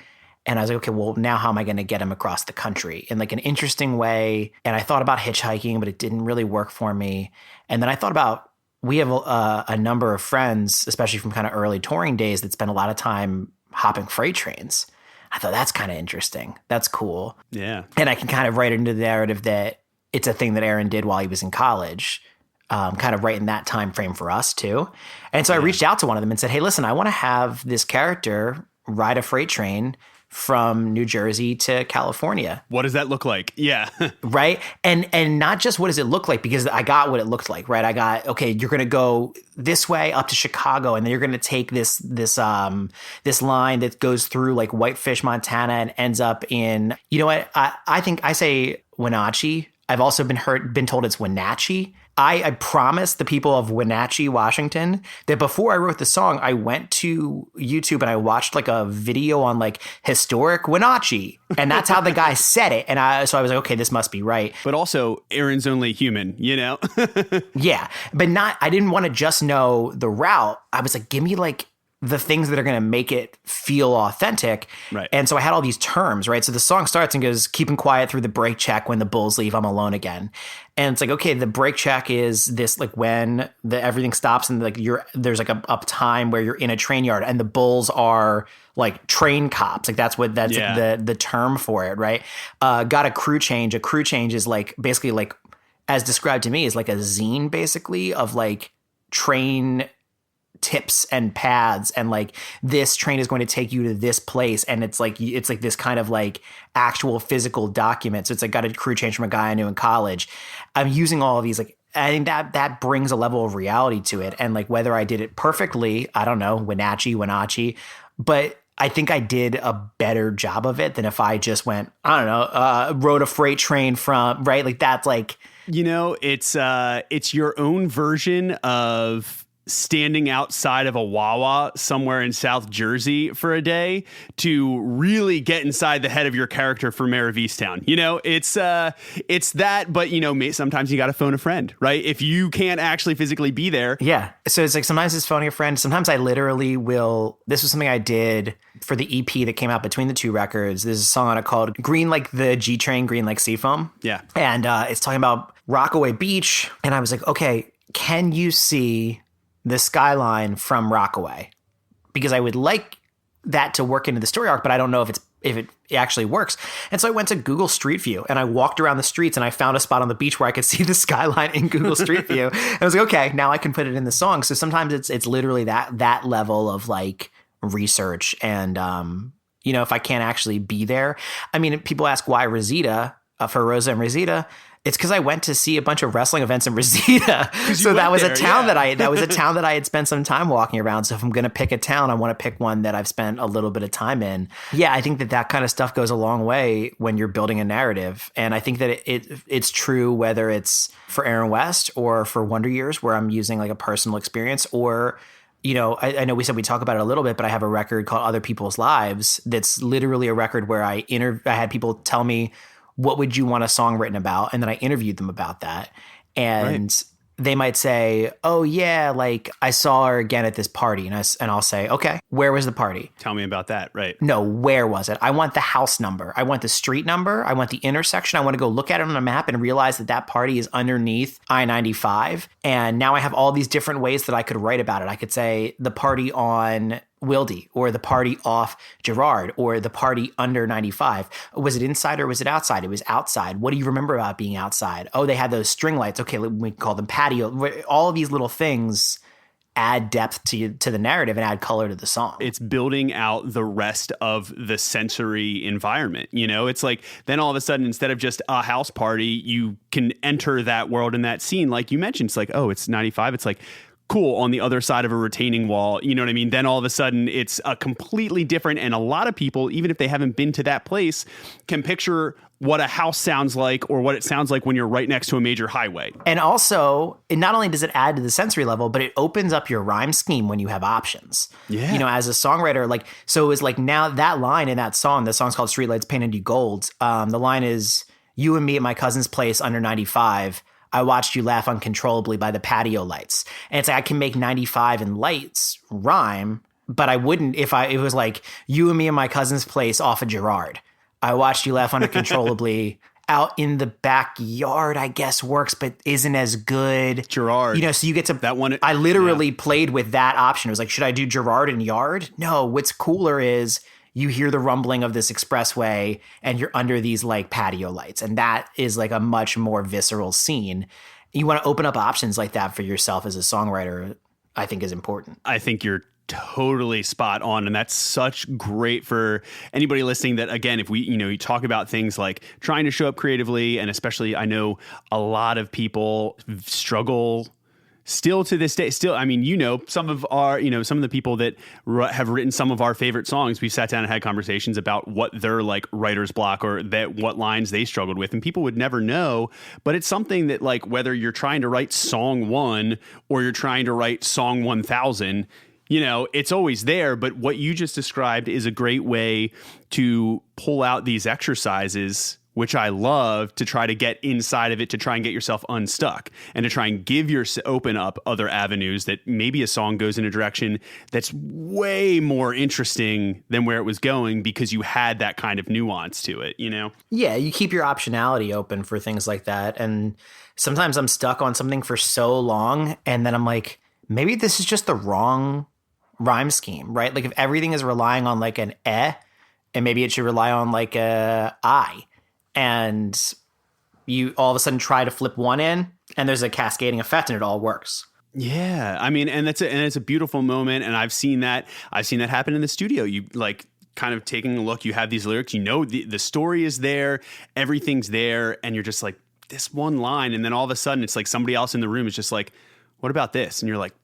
And I was like, okay, well, now how am I going to get him across the country in like an interesting way? And I thought about hitchhiking, but it didn't really work for me. And then I thought about, we have a number of friends, especially from kind of early touring days, that spend a lot of time hopping freight trains. I thought that's kind of interesting. That's cool. Yeah. And I can kind of write it into the narrative that it's a thing that Aaron did while he was in college, kind of right in that time frame for us too. And so I reached out to one of them and said, hey, listen, I want to have this character ride a freight train from New Jersey to California. What does that look like? Yeah. Right. And not just what does it look like, because I got what it looked like, right? I got, okay, you're going to go this way up to Chicago, and then you're going to take this line that goes through like Whitefish, Montana, and ends up in, you know what? I think I say Wenatchee. I've also been told it's Wenatchee. I promised the people of Wenatchee, Washington, that before I wrote the song, I went to YouTube and I watched like a video on like historic Wenatchee. And that's how the guy said it. And so I was like, okay, this must be right. But also Aaron's only human, you know? Yeah. But I didn't want to just know the route. I was like, give me like the things that are going to make it feel authentic. Right. And so I had all these terms, right? So the song starts and goes, keeping quiet through the brake check. When the bulls leave, I'm alone again. And it's like, okay, the brake check is this, like when everything stops and like there's like a time where you're in a train yard and the bulls are like train cops. Like that's like the term for it. Right. Got a crew change. A crew change is like basically like, as described to me, is like a zine basically of like train tips and paths, and like this train is going to take you to this place, and it's like this kind of like actual physical document. So it's like got a crew change from a guy I knew in college. I'm using all of these, like I think that brings a level of reality to it. And like whether I did it perfectly, I don't know, Wenatchee, but I think I did a better job of it than if I just went, I don't know, rode a freight train from, right? Like that's like, you know, it's your own version of standing outside of a Wawa somewhere in South Jersey for a day to really get inside the head of your character for Mayor of Easttown. You know, it's that, but you know, sometimes you got to phone a friend, right? If you can't actually physically be there. Yeah. So it's like, sometimes it's phoning a friend. Sometimes I literally will, this was something I did for the EP that came out between the two records. There's a song on it called Green Like the G Train, Green Like Seafoam. Yeah. And it's talking about Rockaway Beach. And I was like, okay, can you see the skyline from Rockaway? Because I would like that to work into the story arc, but I don't know if it actually works. And so I went to Google Street View and I walked around the streets and I found a spot on the beach where I could see the skyline in Google Street View. And I was like, okay, now I can put it in the song. So sometimes it's literally that level of like research. And, you know, if I can't actually be there, I mean, people ask why Reseda, for Rosa and Reseda. It's because I went to see a bunch of wrestling events in Reseda. So that was a town that I had spent some time walking around. So if I'm going to pick a town, I want to pick one that I've spent a little bit of time in. Yeah, I think that kind of stuff goes a long way when you're building a narrative. And I think that it's true whether it's for Aaron West or for Wonder Years, where I'm using like a personal experience, or, you know, I know we said we talk about it a little bit, but I have a record called Other People's Lives. That's literally a record where I had people tell me, what would you want a song written about? And then I interviewed them about that. And they might say, oh yeah, like I saw her again at this party. And I'll say, okay, where was the party? Tell me about that. Right. No, where was it? I want the house number. I want the street number. I want the intersection. I want to go look at it on a map and realize that party is underneath I-95. And now I have all these different ways that I could write about it. I could say the party on Wilde, or the party off Girard, or the party under 95. Was it inside or was it outside? It was outside. What do you remember about being outside? Oh, they had those string lights. Okay, we call them patio. All of these little things add depth to the narrative and add color to the song. It's building out the rest of the sensory environment. You know, it's like then all of a sudden, instead of just a house party, you can enter that world in that scene. Like you mentioned, it's like, oh, it's 95. It's like, cool, on the other side of a retaining wall, you know what I mean? Then all of a sudden it's a completely different, and a lot of people, even if they haven't been to that place, can picture what a house sounds like or what it sounds like when you're right next to a major highway. And also, it not only does it add to the sensory level, but it opens up your rhyme scheme when you have options. Yeah. You know, as a songwriter, like, so it's like now that line in that song, the song's called Streetlights Painted You Gold. The line is, you and me at my cousin's place under 95. I watched you laugh uncontrollably by the patio lights. And it's like, I can make 95 and lights rhyme, but I wouldn't if it was like, you and me at my cousin's place off of Gerard. I watched you laugh uncontrollably out in the backyard, I guess works, but isn't as good. Gerard. You know, so you get to that one. I literally played with that option. It was like, should I do Gerard and yard? No, what's cooler is you hear the rumbling of this expressway and you're under these like patio lights. And that is like a much more visceral scene. You want to open up options like that for yourself as a songwriter, I think is important. I think you're totally spot on. And that's such great for anybody listening that, again, if we, you talk about things like trying to show up creatively, and especially I know a lot of people struggle still to this day. Still, I mean, some of the people that have written some of our favorite songs, we've sat down and had conversations about what their like writer's block or what lines they struggled with. And people would never know, but it's something that like, whether you're trying to write song 1 or you're trying to write song 1000, it's always there. But what you just described is a great way to pull out these exercises, which I love, to try to get inside of it, to try and get yourself unstuck and to try and open up other avenues that maybe a song goes in a direction that's way more interesting than where it was going because you had that kind of nuance to it, Yeah, you keep your optionality open for things like that. And sometimes I'm stuck on something for so long and then I'm like, maybe this is just the wrong rhyme scheme, right? Like if everything is relying on like an and maybe it should rely on like a I. And you all of a sudden try to flip one in and there's a cascading effect and it all works. Yeah. I mean, and it's a beautiful moment. And I've seen that happen in the studio. You like kind of taking a look, you have these lyrics, the story is there, everything's there. And you're just like this one line. And then all of a sudden it's like somebody else in the room is just like, what about this? And you're like,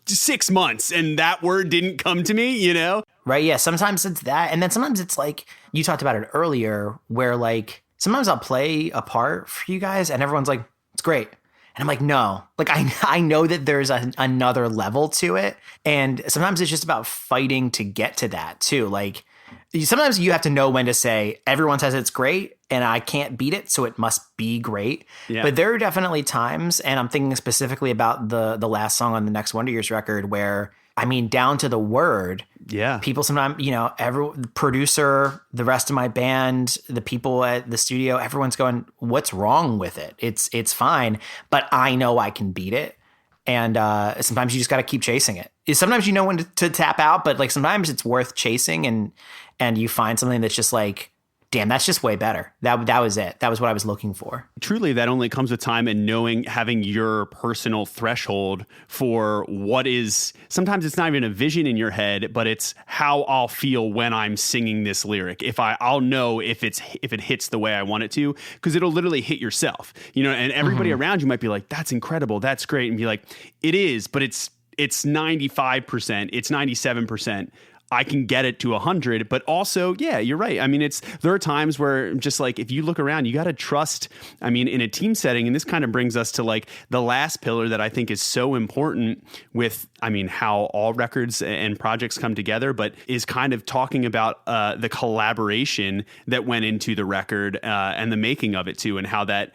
6 months and that word didn't come to me, Right. Yeah. Sometimes it's that. And then sometimes it's like, you talked about it earlier where like, sometimes I'll play a part for you guys and everyone's like, it's great. And I'm like, no, like I know that there's another level to it. And sometimes it's just about fighting to get to that too. Like sometimes you have to know when to say everyone says it's great and I can't beat it. So it must be great. Yeah. But there are definitely times, and I'm thinking specifically about the last song on the Next Wonder Years record where, I mean, down to the word. Yeah. People sometimes, every producer, the rest of my band, the people at the studio, everyone's going, what's wrong with it? It's fine, but I know I can beat it. And sometimes you just got to keep chasing it. Sometimes you know when to tap out, but like sometimes it's worth chasing and you find something that's just like, damn, that's just way better. That was it. That was what I was looking for. Truly, that only comes with time and having your personal threshold for what is, sometimes it's not even a vision in your head, but it's how I'll feel when I'm singing this lyric. I'll know if it hits the way I want it to, because it'll literally hit yourself, and everybody around you might be like, that's incredible. That's great. And be like, it is, but it's 95%, it's 97%. I can get it to 100, but also, yeah, you're right. I mean, there are times where just like, if you look around, you got to trust, I mean, in a team setting, and this kind of brings us to like the last pillar that I think is so important with, I mean, how all records and projects come together, but is kind of talking about the collaboration that went into the record and the making of it too, and how that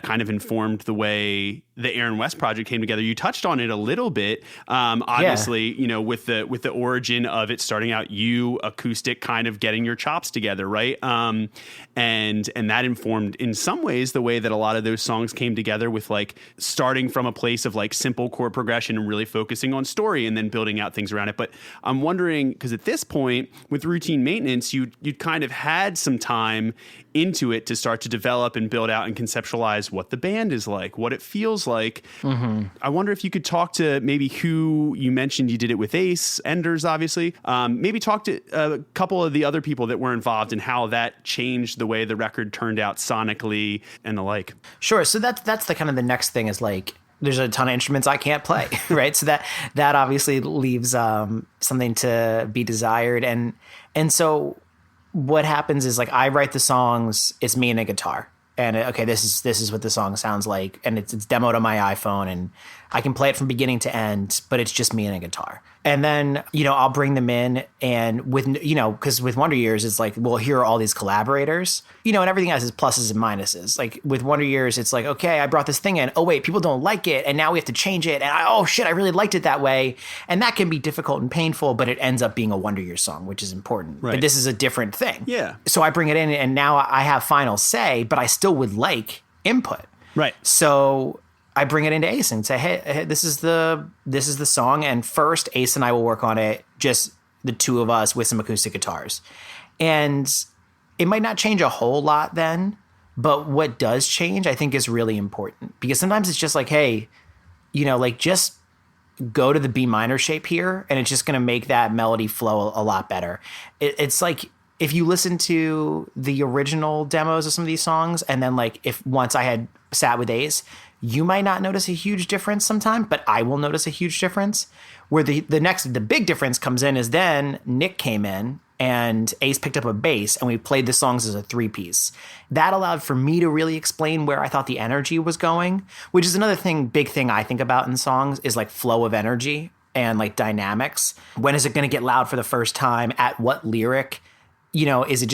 kind of informed the way the Aaron West project came together. You touched on it a little bit, obviously, with the origin of it starting out, you acoustic kind of getting your chops together, right? And that informed in some ways the way that a lot of those songs came together, with like starting from a place of like simple chord progression and really focusing on story and then building out things around it. But I'm wondering, because at this point with Routine Maintenance, you'd kind of had some time into it to start to develop and build out and conceptualize what the band is like, what it feels like. Mm-hmm. I wonder if you could talk to maybe who you mentioned you did it with Ace, Enders, obviously. Maybe talk to a couple of the other people that were involved and how that changed the way the record turned out sonically and the like. Sure. So that's the kind of the next thing is like, there's a ton of instruments I can't play, right? So that obviously leaves something to be desired. And so what happens is like I write the songs, it's me and a guitar. And okay, this is what the song sounds like, and it's demoed on my iPhone, and I can play it from beginning to end, but it's just me and a guitar. And then, I'll bring them in, and with, because with Wonder Years, it's like, well, here are all these collaborators, and everything has its pluses and minuses. Like with Wonder Years, it's like, okay, I brought this thing in. Oh, wait, people don't like it. And now we have to change it. And oh shit, I really liked it that way. And that can be difficult and painful, but it ends up being a Wonder Years song, which is important. Right. But this is a different thing. Yeah. So I bring it in, and now I have final say, but I still would like input. Right. So I bring it into Ace and say, hey, this is the song. And first, Ace and I will work on it, just the two of us with some acoustic guitars. And it might not change a whole lot then, but what does change, I think, is really important. Because sometimes it's just like, hey, just go to the B minor shape here, and it's just going to make that melody flow a lot better. It's like, if you listen to the original demos of some of these songs, and then like if once I had sat with Ace, you might not notice a huge difference sometime, but I will notice a huge difference. Where the big difference comes in is then Nick came in and Ace picked up a bass, and we played the songs as a 3-piece. That allowed for me to really explain where I thought the energy was going, which is another big thing I think about in songs is like flow of energy and like dynamics. When is it going to get loud for the first time? At what lyric? Is it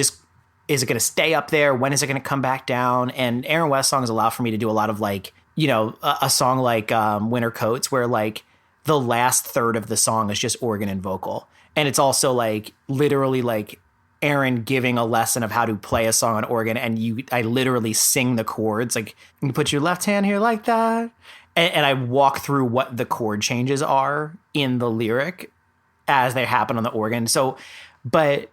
going to stay up there? When is it going to come back down? And Aaron West songs allow for me to do a lot of like, a song like Winter Coats, where like the last third of the song is just organ and vocal. And it's also like literally like Aaron giving a lesson of how to play a song on organ. And I literally sing the chords. Like, you put your left hand here like that. And I walk through what the chord changes are in the lyric as they happen on the organ. So, but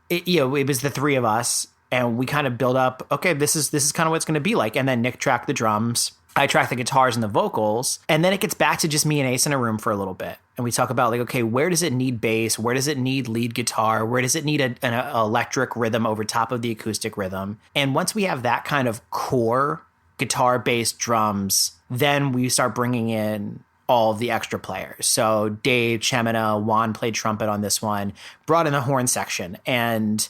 it was the three of us, and we kind of build up, okay, this is kind of what it's going to be like. And then Nick tracked the drums, I track the guitars and the vocals, and then it gets back to just me and Ace in a room for a little bit. And we talk about like, okay, where does it need bass? Where does it need lead guitar? Where does it need an electric rhythm over top of the acoustic rhythm? And once we have that kind of core guitar, bass, drums, then we start bringing in all of the extra players. So Dave, Chemina, Juan played trumpet on this one, brought in the horn section. And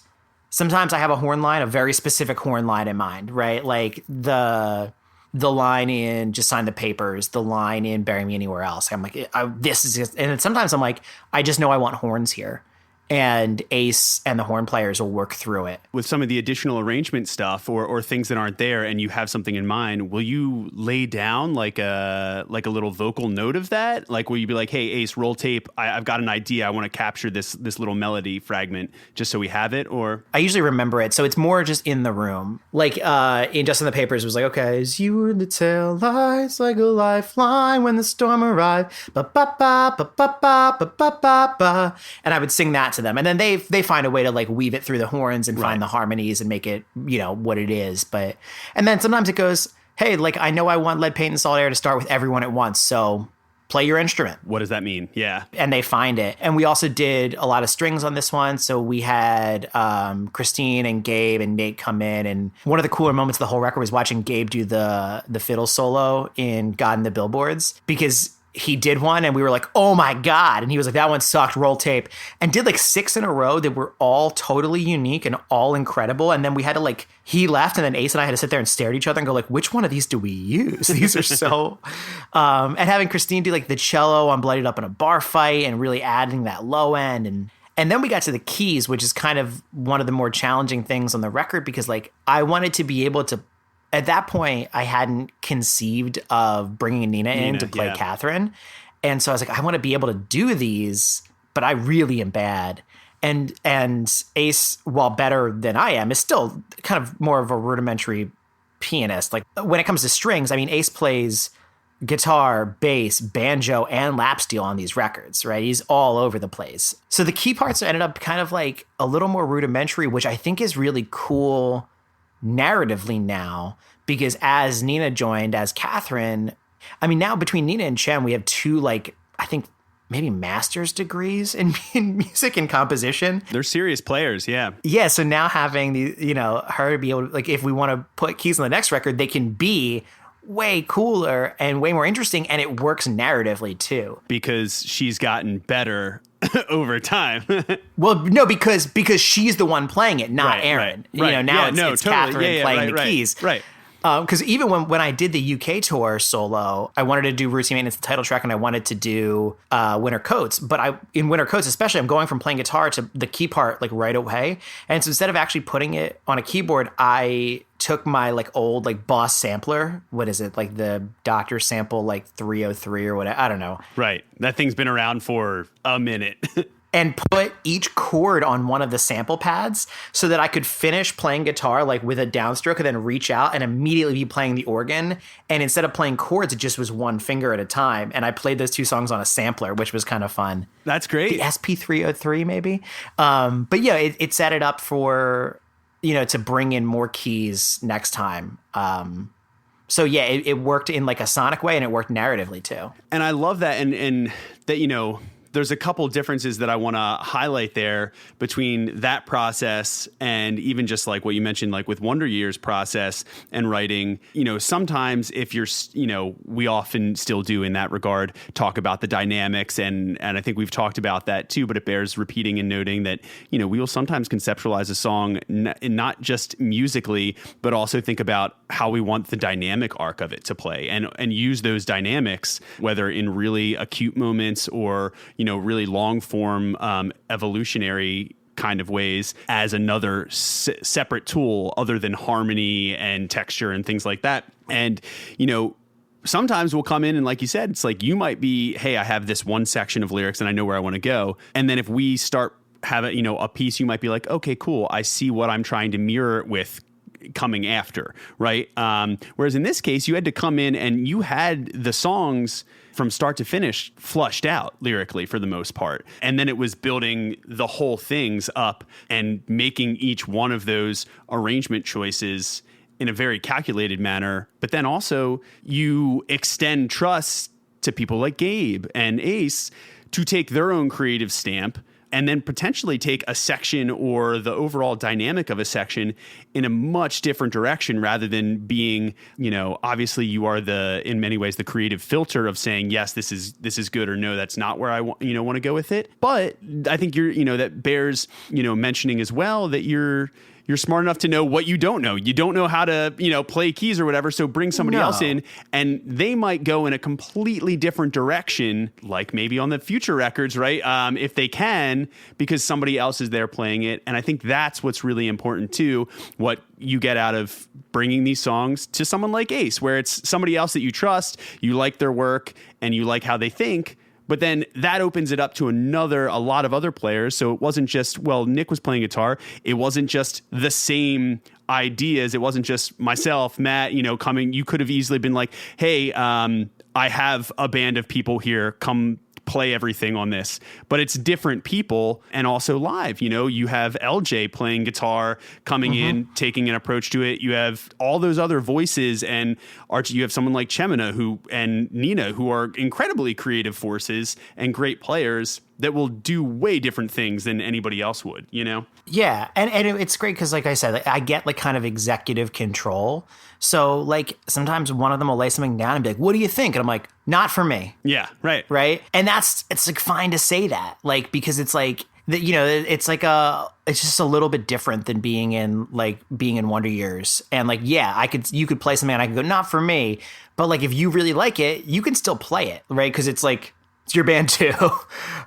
sometimes I have a horn line, a very specific horn line in mind, right? Like the line in Just Sign the Papers, the line in Bury Me Anywhere Else. I'm like, this is just, and sometimes I'm like, I just know I want horns here. And Ace and the horn players will work through it. With some of the additional arrangement stuff or things that aren't there and you have something in mind, will you lay down like a little vocal note of that? Like, will you be like, hey, Ace, roll tape. I've got an idea. I want to capture this little melody fragment just so we have it? Or I usually remember it. So it's more just in the room. Like in Just in the Papers, it was like, okay, as you were the tail lights like a lifeline when the storm arrived. Ba-ba-ba, ba-ba-ba, ba-ba-ba. And I would sing that to them, and then they find a way to like weave it through the horns and find the harmonies and make it what it is. But and then sometimes it goes, hey, like I know I want Lead Paint and Salt Air to start with everyone at once, so play your instrument. What does that mean? Yeah. And they find it. And we also did a lot of strings on this one, so we had Christine and Gabe and Nate come in, and one of the cooler moments of the whole record was watching Gabe do the fiddle solo in God and the Billboards, because he did one and we were like, oh my God. And he was like, that one sucked, roll tape. And did like 6 in a row that were all totally unique and all incredible. And then we had to like, he left and then Ace and I had to sit there and stare at each other and go like, which one of these do we use? These are so, and having Christine do like the cello on Bloodied Up in a Bar Fight and really adding that low end. And then we got to the keys, which is kind of one of the more challenging things on the record, because like I wanted to be able to, at that point, I hadn't conceived of bringing Nina in to play Catherine. And so I was like, I want to be able to do these, but I really am bad. And Ace, while better than I am, is still kind of more of a rudimentary pianist. Like when it comes to strings, I mean, Ace plays guitar, bass, banjo, and lap steel on these records, right? He's all over the place. So the key parts ended up kind of like a little more rudimentary, which I think is really cool narratively now, because as Nina joined as Catherine, I mean, now between Nina and Chem, we have 2, like, I think maybe master's degrees in music and composition. They're serious players. Yeah. Yeah. So now having the, her be able to, like, if we want to put keys on the next record, they can be way cooler and way more interesting, and it works narratively too. Because she's gotten better over time. Well, no, because she's the one playing it, not Aaron. Right. You know, now Yeah, it's totally. Catherine playing the keys. Right. Because even when I did the UK tour solo, I wanted to do Routine Maintenance, the title track, and I wanted to do Winter Coats. But in Winter Coats especially, I'm going from playing guitar to the key part like right away. And so instead of actually putting it on a keyboard, I took my like old like Boss sampler. What is it? Like the Doctor sample like 303 or whatever. I don't know. Right. That thing's been around for a minute. And put each chord on one of the sample pads so that I could finish playing guitar like with a downstroke and then reach out and immediately be playing the organ. And instead of playing chords, it just was one finger at a time. And I played those two songs on a sampler, which was kind of fun. That's great. The SP303 maybe. But yeah, it set it up for, to bring in more keys next time. So yeah, it worked in like a sonic way and it worked narratively too. And I love that. And that, there's a couple differences that I want to highlight there between that process and even just like what you mentioned, like with Wonder Years process and writing. Sometimes if you're, we often still do in that regard, talk about the dynamics. And I think we've talked about that too, but it bears repeating and noting that, we will sometimes conceptualize a song not just musically, but also think about how we want the dynamic arc of it to play and use those dynamics, whether in really acute moments or, really long form evolutionary kind of ways as another separate tool other than harmony and texture and things like that. And, sometimes we'll come in and like you said, it's like you might be, hey, I have this one section of lyrics and I know where I want to go. And then if we start having, a piece, you might be like, okay, cool. I see what I'm trying to mirror it with coming after, right? Whereas in this case, you had to come in and you had the songs from start to finish flushed out lyrically for the most part. And then it was building the whole things up and making each one of those arrangement choices in a very calculated manner. But then also you extend trust to people like Gabe and Ace to take their own creative stamp and then potentially take a section or the overall dynamic of a section in a much different direction rather than being, obviously you are in many ways, the creative filter of saying, yes, this is good, or no, that's not where I want to go with it. But I think that bears, mentioning as well that you're smart enough to know what you don't know. You don't know how to, play keys or whatever. So bring somebody else in and they might go in a completely different direction, like maybe on the future records, right? If they can, because somebody else is there playing it. And I think that's what's really important too. What you get out of bringing these songs to someone like Ace, where it's somebody else that you trust, you like their work and you like how they think. But then that opens it up to a lot of other players. So it wasn't just, Nick was playing guitar. It wasn't just the same ideas. It wasn't just myself, Matt, coming. You could have easily been like, hey, I have a band of people here. Come play everything on this. But it's different people and also live. You have LJ playing guitar, coming in, taking an approach to it. You have all those other voices, and you have someone like Chemina and Nina, who are incredibly creative forces and great players that will do way different things than anybody else would, Yeah. And it's great because, like I said, I get like kind of executive control. So like sometimes one of them will lay something down and be like, what do you think? And I'm like, not for me. Yeah. Right. Right. And it's like fine to say that, like, because it's like, it's like it's just a little bit different than being in Wonder Years. And like, yeah, you could play something and I could go, not for me. But like, if you really like it, you can still play it. Right. Because it's like, it's your band too.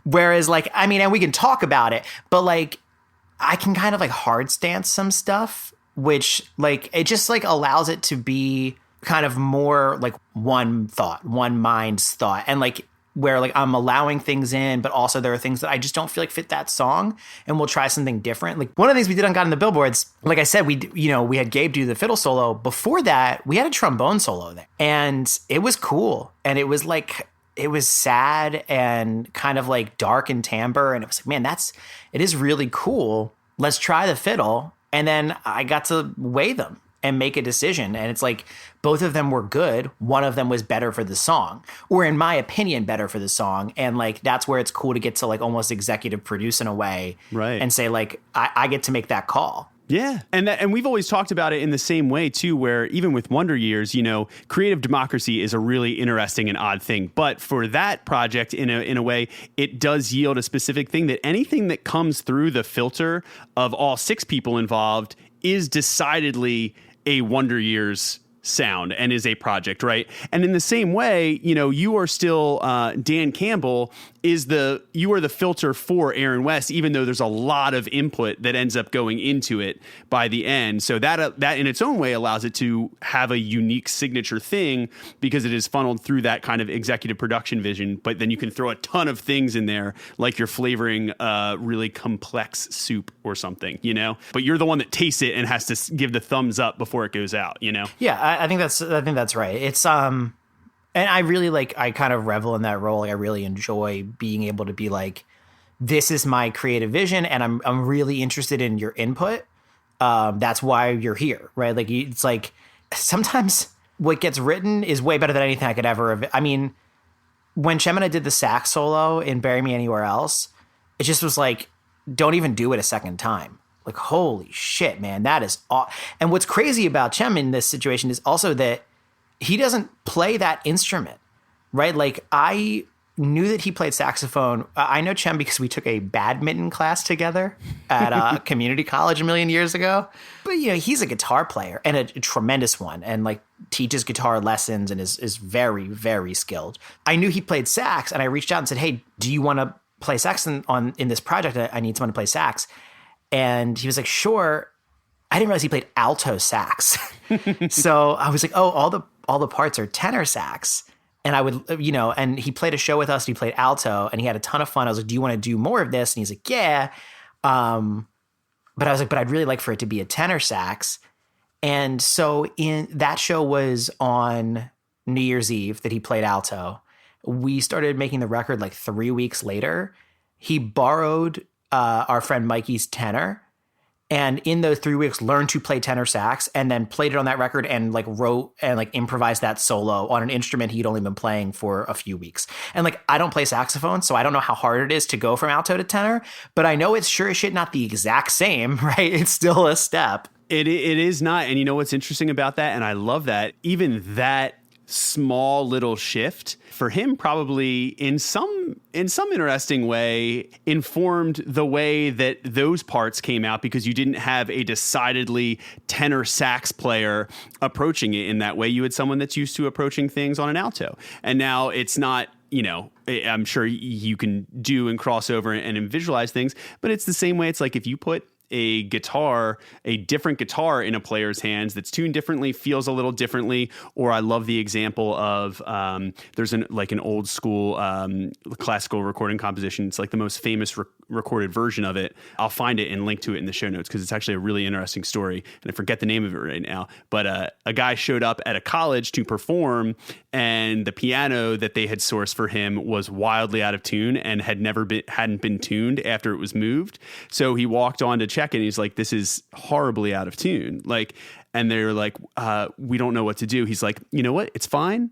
Whereas like, I mean, and we can talk about it, but like, I can kind of like hard stance some stuff, which like, it just like allows it to be kind of more like one mind's thought. And like, where like I'm allowing things in, but also there are things that I just don't feel like fit that song, and we'll try something different. Like one of the things we did on Got in the Billboards, like I said, we had Gabe do the fiddle solo. Before that, we had a trombone solo there, and it was cool. And it was like, it was sad and kind of like dark and timbre. And it was like, man, it is really cool. Let's try the fiddle. And then I got to weigh them and make a decision. And it's like, both of them were good. One of them was better for the song, or in my opinion, better for the song. And like, that's where it's cool to get to like almost executive produce in a way. Right. And say like, I get to make that call. Yeah. And we've always talked about it in the same way, too, where even with Wonder Years, creative democracy is a really interesting and odd thing. But for that project, in a way, it does yield a specific thing that anything that comes through the filter of all 6 people involved is decidedly a Wonder Years sound and is a project, right? And in the same way, you are still Dan Campbell you are the filter for Aaron West, even though there's a lot of input that ends up going into it by the end. So that in its own way allows it to have a unique signature thing because it is funneled through that kind of executive production vision. But then you can throw a ton of things in there, like you're flavoring a really complex soup or something, But you're the one that tastes it and has to give the thumbs up before it goes out, Yeah, I think that's right. It's and I really I kind of revel in that role. I really enjoy being able to be like, this is my creative vision, and I'm really interested in your input. That's why you're here, right? It's like sometimes what gets written is way better than anything I could ever have. I mean, when Chemina did the sax solo in Bury Me Anywhere Else, it just was like, don't even do it a second time. Like, holy shit, man, that is and what's crazy about Chem in this situation is also that he doesn't play that instrument, right? I knew that he played saxophone. I know Chem because we took a badminton class together at community college a million years ago. But, he's a guitar player and a tremendous one, and teaches guitar lessons and is very, very skilled. I knew he played sax, and I reached out and said, hey, do you want to play sax in this project? I need someone to play sax. And he was like, sure. I didn't realize he played alto sax. So I was like, oh, all the parts are tenor sax. And I would, and he played a show with us. And he played alto, and he had a ton of fun. I was like, do you want to do more of this? And he's like, yeah. But I was like, but I'd really like for it to be a tenor sax. And so that show was on New Year's Eve that he played alto. We started making the record 3 weeks later. He borrowed our friend Mikey's tenor, and in those 3 weeks learned to play tenor sax, and then played it on that record and wrote and improvised that solo on an instrument he'd only been playing for a few weeks. And I don't play saxophone, so I don't know how hard it is to go from alto to tenor, but I know it's sure as shit not the exact same, right? It's still a step. It is not. And you know what's interesting about that? And I love that. Even that small little shift for him probably in some interesting way informed the way that those parts came out, because you didn't have a decidedly tenor sax player approaching it in that way. You had someone that's used to approaching things on an alto, and now it's not, I'm sure you can do and cross over and visualize things, but it's the same way. It's like if you put a different guitar in a player's hands that's tuned differently, feels a little differently. Or I love the example of there's an old school classical recording composition. It's the most famous recorded version of it. I'll find it and link to it in the show notes because it's actually a really interesting story, and I forget the name of it right now. But a guy showed up at a college to perform, and the piano that they had sourced for him was wildly out of tune and hadn't been tuned after it was moved. So he walked on to check it, and he's like, this is horribly out of tune. And they're like, we don't know what to do. He's like, you know what? It's fine.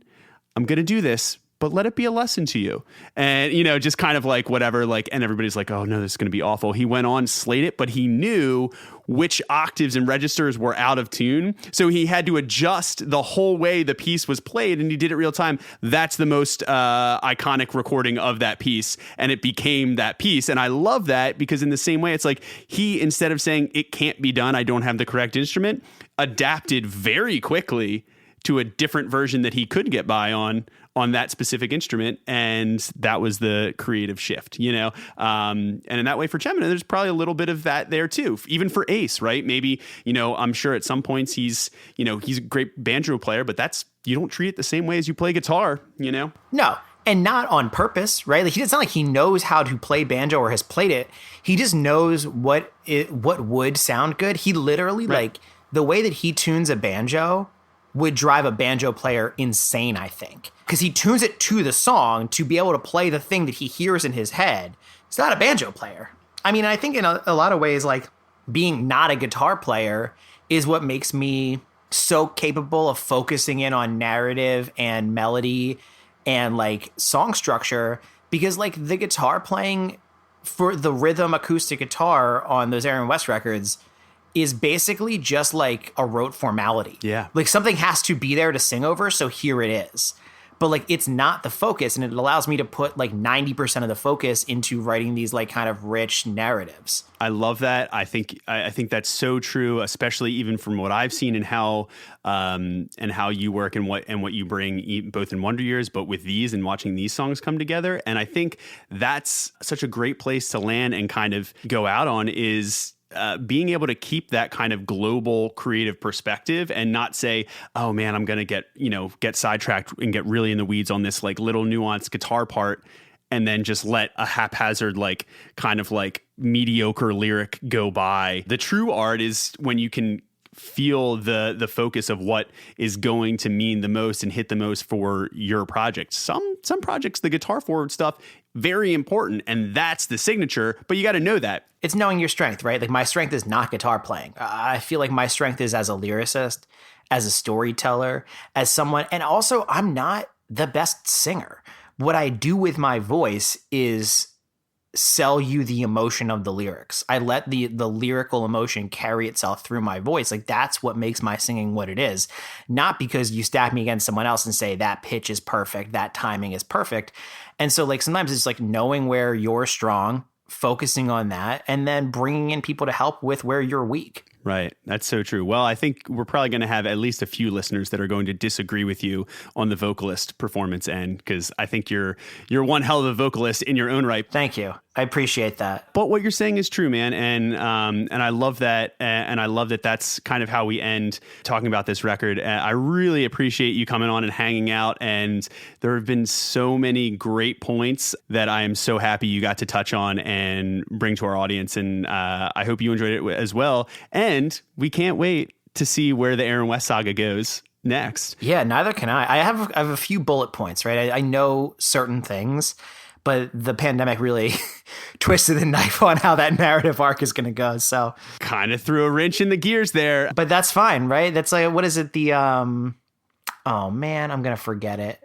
I'm going to do this, but let it be a lesson to you. And, just kind of whatever, and everybody's like, oh no, this is going to be awful. He went on, slayed it, but he knew which octaves and registers were out of tune. So he had to adjust the whole way the piece was played, and he did it real time. That's the most iconic recording of that piece, and it became that piece. And I love that because in the same way, it's he, instead of saying it can't be done, I don't have the correct instrument, adapted very quickly to a different version that he could get by on that specific instrument. And that was the creative shift, and in that way for Chemina, there's probably a little bit of that there too, even for Ace, right? Maybe, I'm sure at some points he's a great banjo player, but you don't treat it the same way as you play guitar, No. And not on purpose, right? It's not like he knows how to play banjo or has played it. He just knows what would sound good. He literally, right. The way that he tunes a banjo would drive a banjo player insane, I think. Because he tunes it to the song to be able to play the thing that he hears in his head. He's not a banjo player. I mean, I think in a lot of ways, being not a guitar player is what makes me so capable of focusing in on narrative and melody and song structure, because the guitar playing for the rhythm acoustic guitar on those Aaron West records is basically just like a rote formality. Yeah. Like something has to be there to sing over, so here it is. But like it's not the focus, and it allows me to put like 90% of the focus into writing these like kind of rich narratives. I love that. I think that's so true, especially even from what I've seen and how you work and what you bring both in Wonder Years, but with these and watching these songs come together. And I think that's such a great place to land and kind of go out on is being able to keep that kind of global creative perspective and not say, oh man, I'm going to get sidetracked and get really in the weeds on this like little nuanced guitar part. And then just let a haphazard, like kind of like mediocre lyric go by. The true art is when you can feel the focus of what is going to mean the most and hit the most for your project. Some projects, the guitar forward stuff, very important, and that's the signature, but you got to know that. It's knowing your strength, right? Like my strength is not guitar playing. I feel like my strength is as a lyricist, as a storyteller, as someone, and also I'm not the best singer. What I do with my voice is sell you the emotion of the lyrics. I let the lyrical emotion carry itself through my voice. Like that's what makes my singing what it is. Not because you stack me against someone else and say that pitch is perfect, that timing is perfect. And so like sometimes it's like knowing where you're strong, focusing on that, and then bringing in people to help with where you're weak. Right. That's so true. Well, I think we're probably going to have at least a few listeners that are going to disagree with you on the vocalist performance end, because I think you're one hell of a vocalist in your own right. Thank you. I appreciate that. But what you're saying is true, man. And I love that. And I love that that's kind of how we end talking about this record. I really appreciate you coming on and hanging out. And there have been so many great points that I am so happy you got to touch on and bring to our audience. And I hope you enjoyed it as well. And we can't wait to see where the Aaron West saga goes next. Yeah, neither can I. I have a few bullet points, right? I know certain things, but the pandemic really twisted the knife on how that narrative arc is going to go. So kind of threw a wrench in the gears there. But that's fine, right? That's like, what is it? Oh man, I'm going to forget it.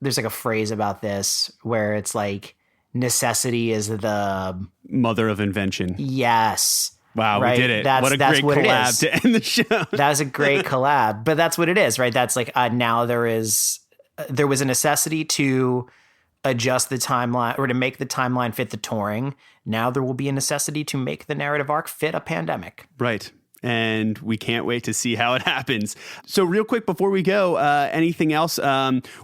There's like a phrase about this where it's like necessity is the mother of invention. Yes. Wow, right? We did it. What a great collab to end the show. That was a great collab, but that's what it is, right? That's like now there was a necessity to adjust the timeline or to make the timeline fit the touring. Now there will be a necessity to make the narrative arc fit a pandemic. Right. And we can't wait to see how it happens. So real quick before we go, anything else?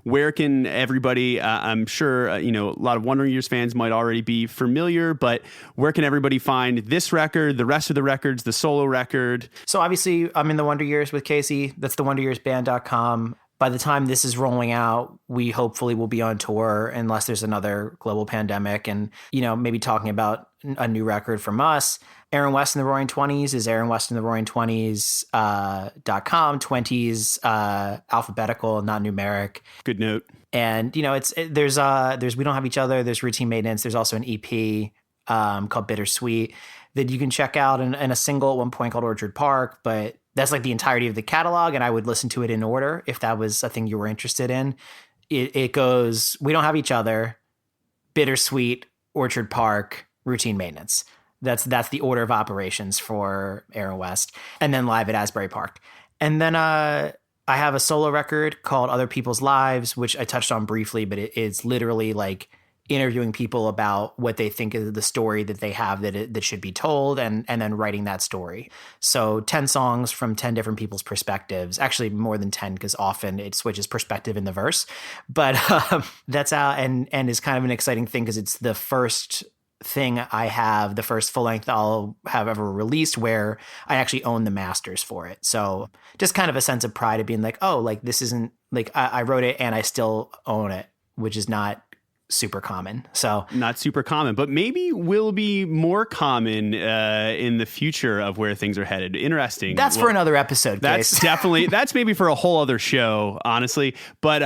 Where can everybody, I'm sure, a lot of Wonder Years fans might already be familiar, but where can everybody find this record, the rest of the records, the solo record? So obviously I'm in the Wonder Years with Casey. That's the wonderyearsband.com. By the time this is rolling out, we hopefully will be on tour unless there's another global pandemic and, maybe talking about a new record from us. Aaron West and the Roaring Twenties is Aaron West and the Roaring Twenties.com. 20s, alphabetical, not numeric. Good note. And, there's We Don't Have Each Other. There's Routine Maintenance. There's also an EP called Bittersweet that you can check out in a single at one point called Orchard Park. But that's like the entirety of the catalog. And I would listen to it in order if that was a thing you were interested in. It goes, We Don't Have Each Other, Bittersweet, Orchard Park, Routine Maintenance. That's the order of operations for Aaron West. And then Live at Asbury Park. And then I have a solo record called Other People's Lives, which I touched on briefly, but it's literally like interviewing people about what they think is the story that they have that should be told and then writing that story. So 10 songs from 10 different people's perspectives, actually more than 10 because often it switches perspective in the verse. But that's out and is kind of an exciting thing because it's the first thing I have, the first full length I'll have ever released where I actually own the masters for it. So just kind of a sense of pride of being like, oh, like this isn't like I wrote it and I still own it, which is not super common. So not super common, but maybe will be more common in the future of where things are headed. Interesting. That's for another episode. That's definitely, that's maybe for a whole other show, honestly. But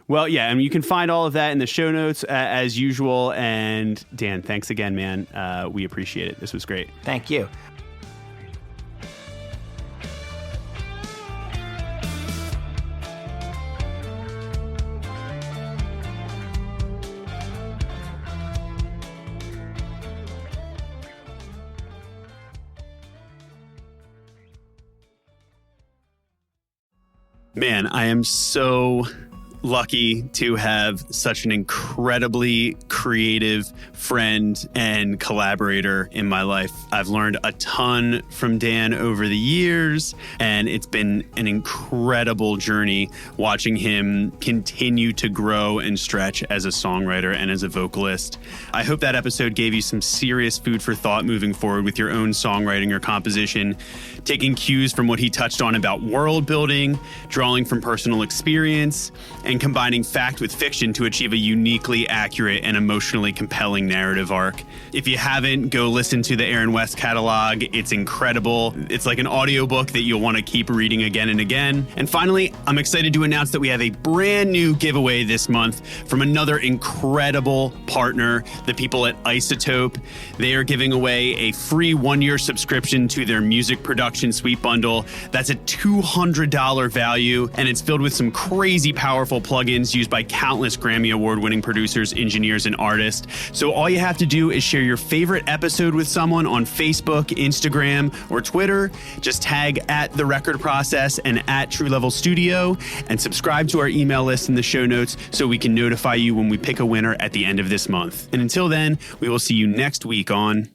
well, yeah, I mean, you can find all of that in the show notes as usual. And Dan, thanks again, man. We appreciate it. This was great. Thank you. Man, I am so lucky to have such an incredibly creative friend and collaborator in my life. I've learned a ton from Dan over the years, and it's been an incredible journey watching him continue to grow and stretch as a songwriter and as a vocalist. I hope that episode gave you some serious food for thought moving forward with your own songwriting or composition, taking cues from what he touched on about world building, drawing from personal experience, and combining fact with fiction to achieve a uniquely accurate and emotionally compelling narrative arc. If you haven't, go listen to the Aaron West catalog. It's incredible. It's like an audiobook that you'll want to keep reading again and again. And finally, I'm excited to announce that we have a brand new giveaway this month from another incredible partner, the people at IZOTOPE. They are giving away a free 1-year subscription to their music production suite bundle. That's a $200 value, and it's filled with some crazy powerful plugins used by countless Grammy Award-winning producers, engineers, and artists. So all you have to do is share your favorite episode with someone on Facebook, Instagram, or Twitter. Just tag at The Record Process and at True Level Studio, and subscribe to our email list in the show notes so we can notify you when we pick a winner at the end of this month. And until then, we will see you next week on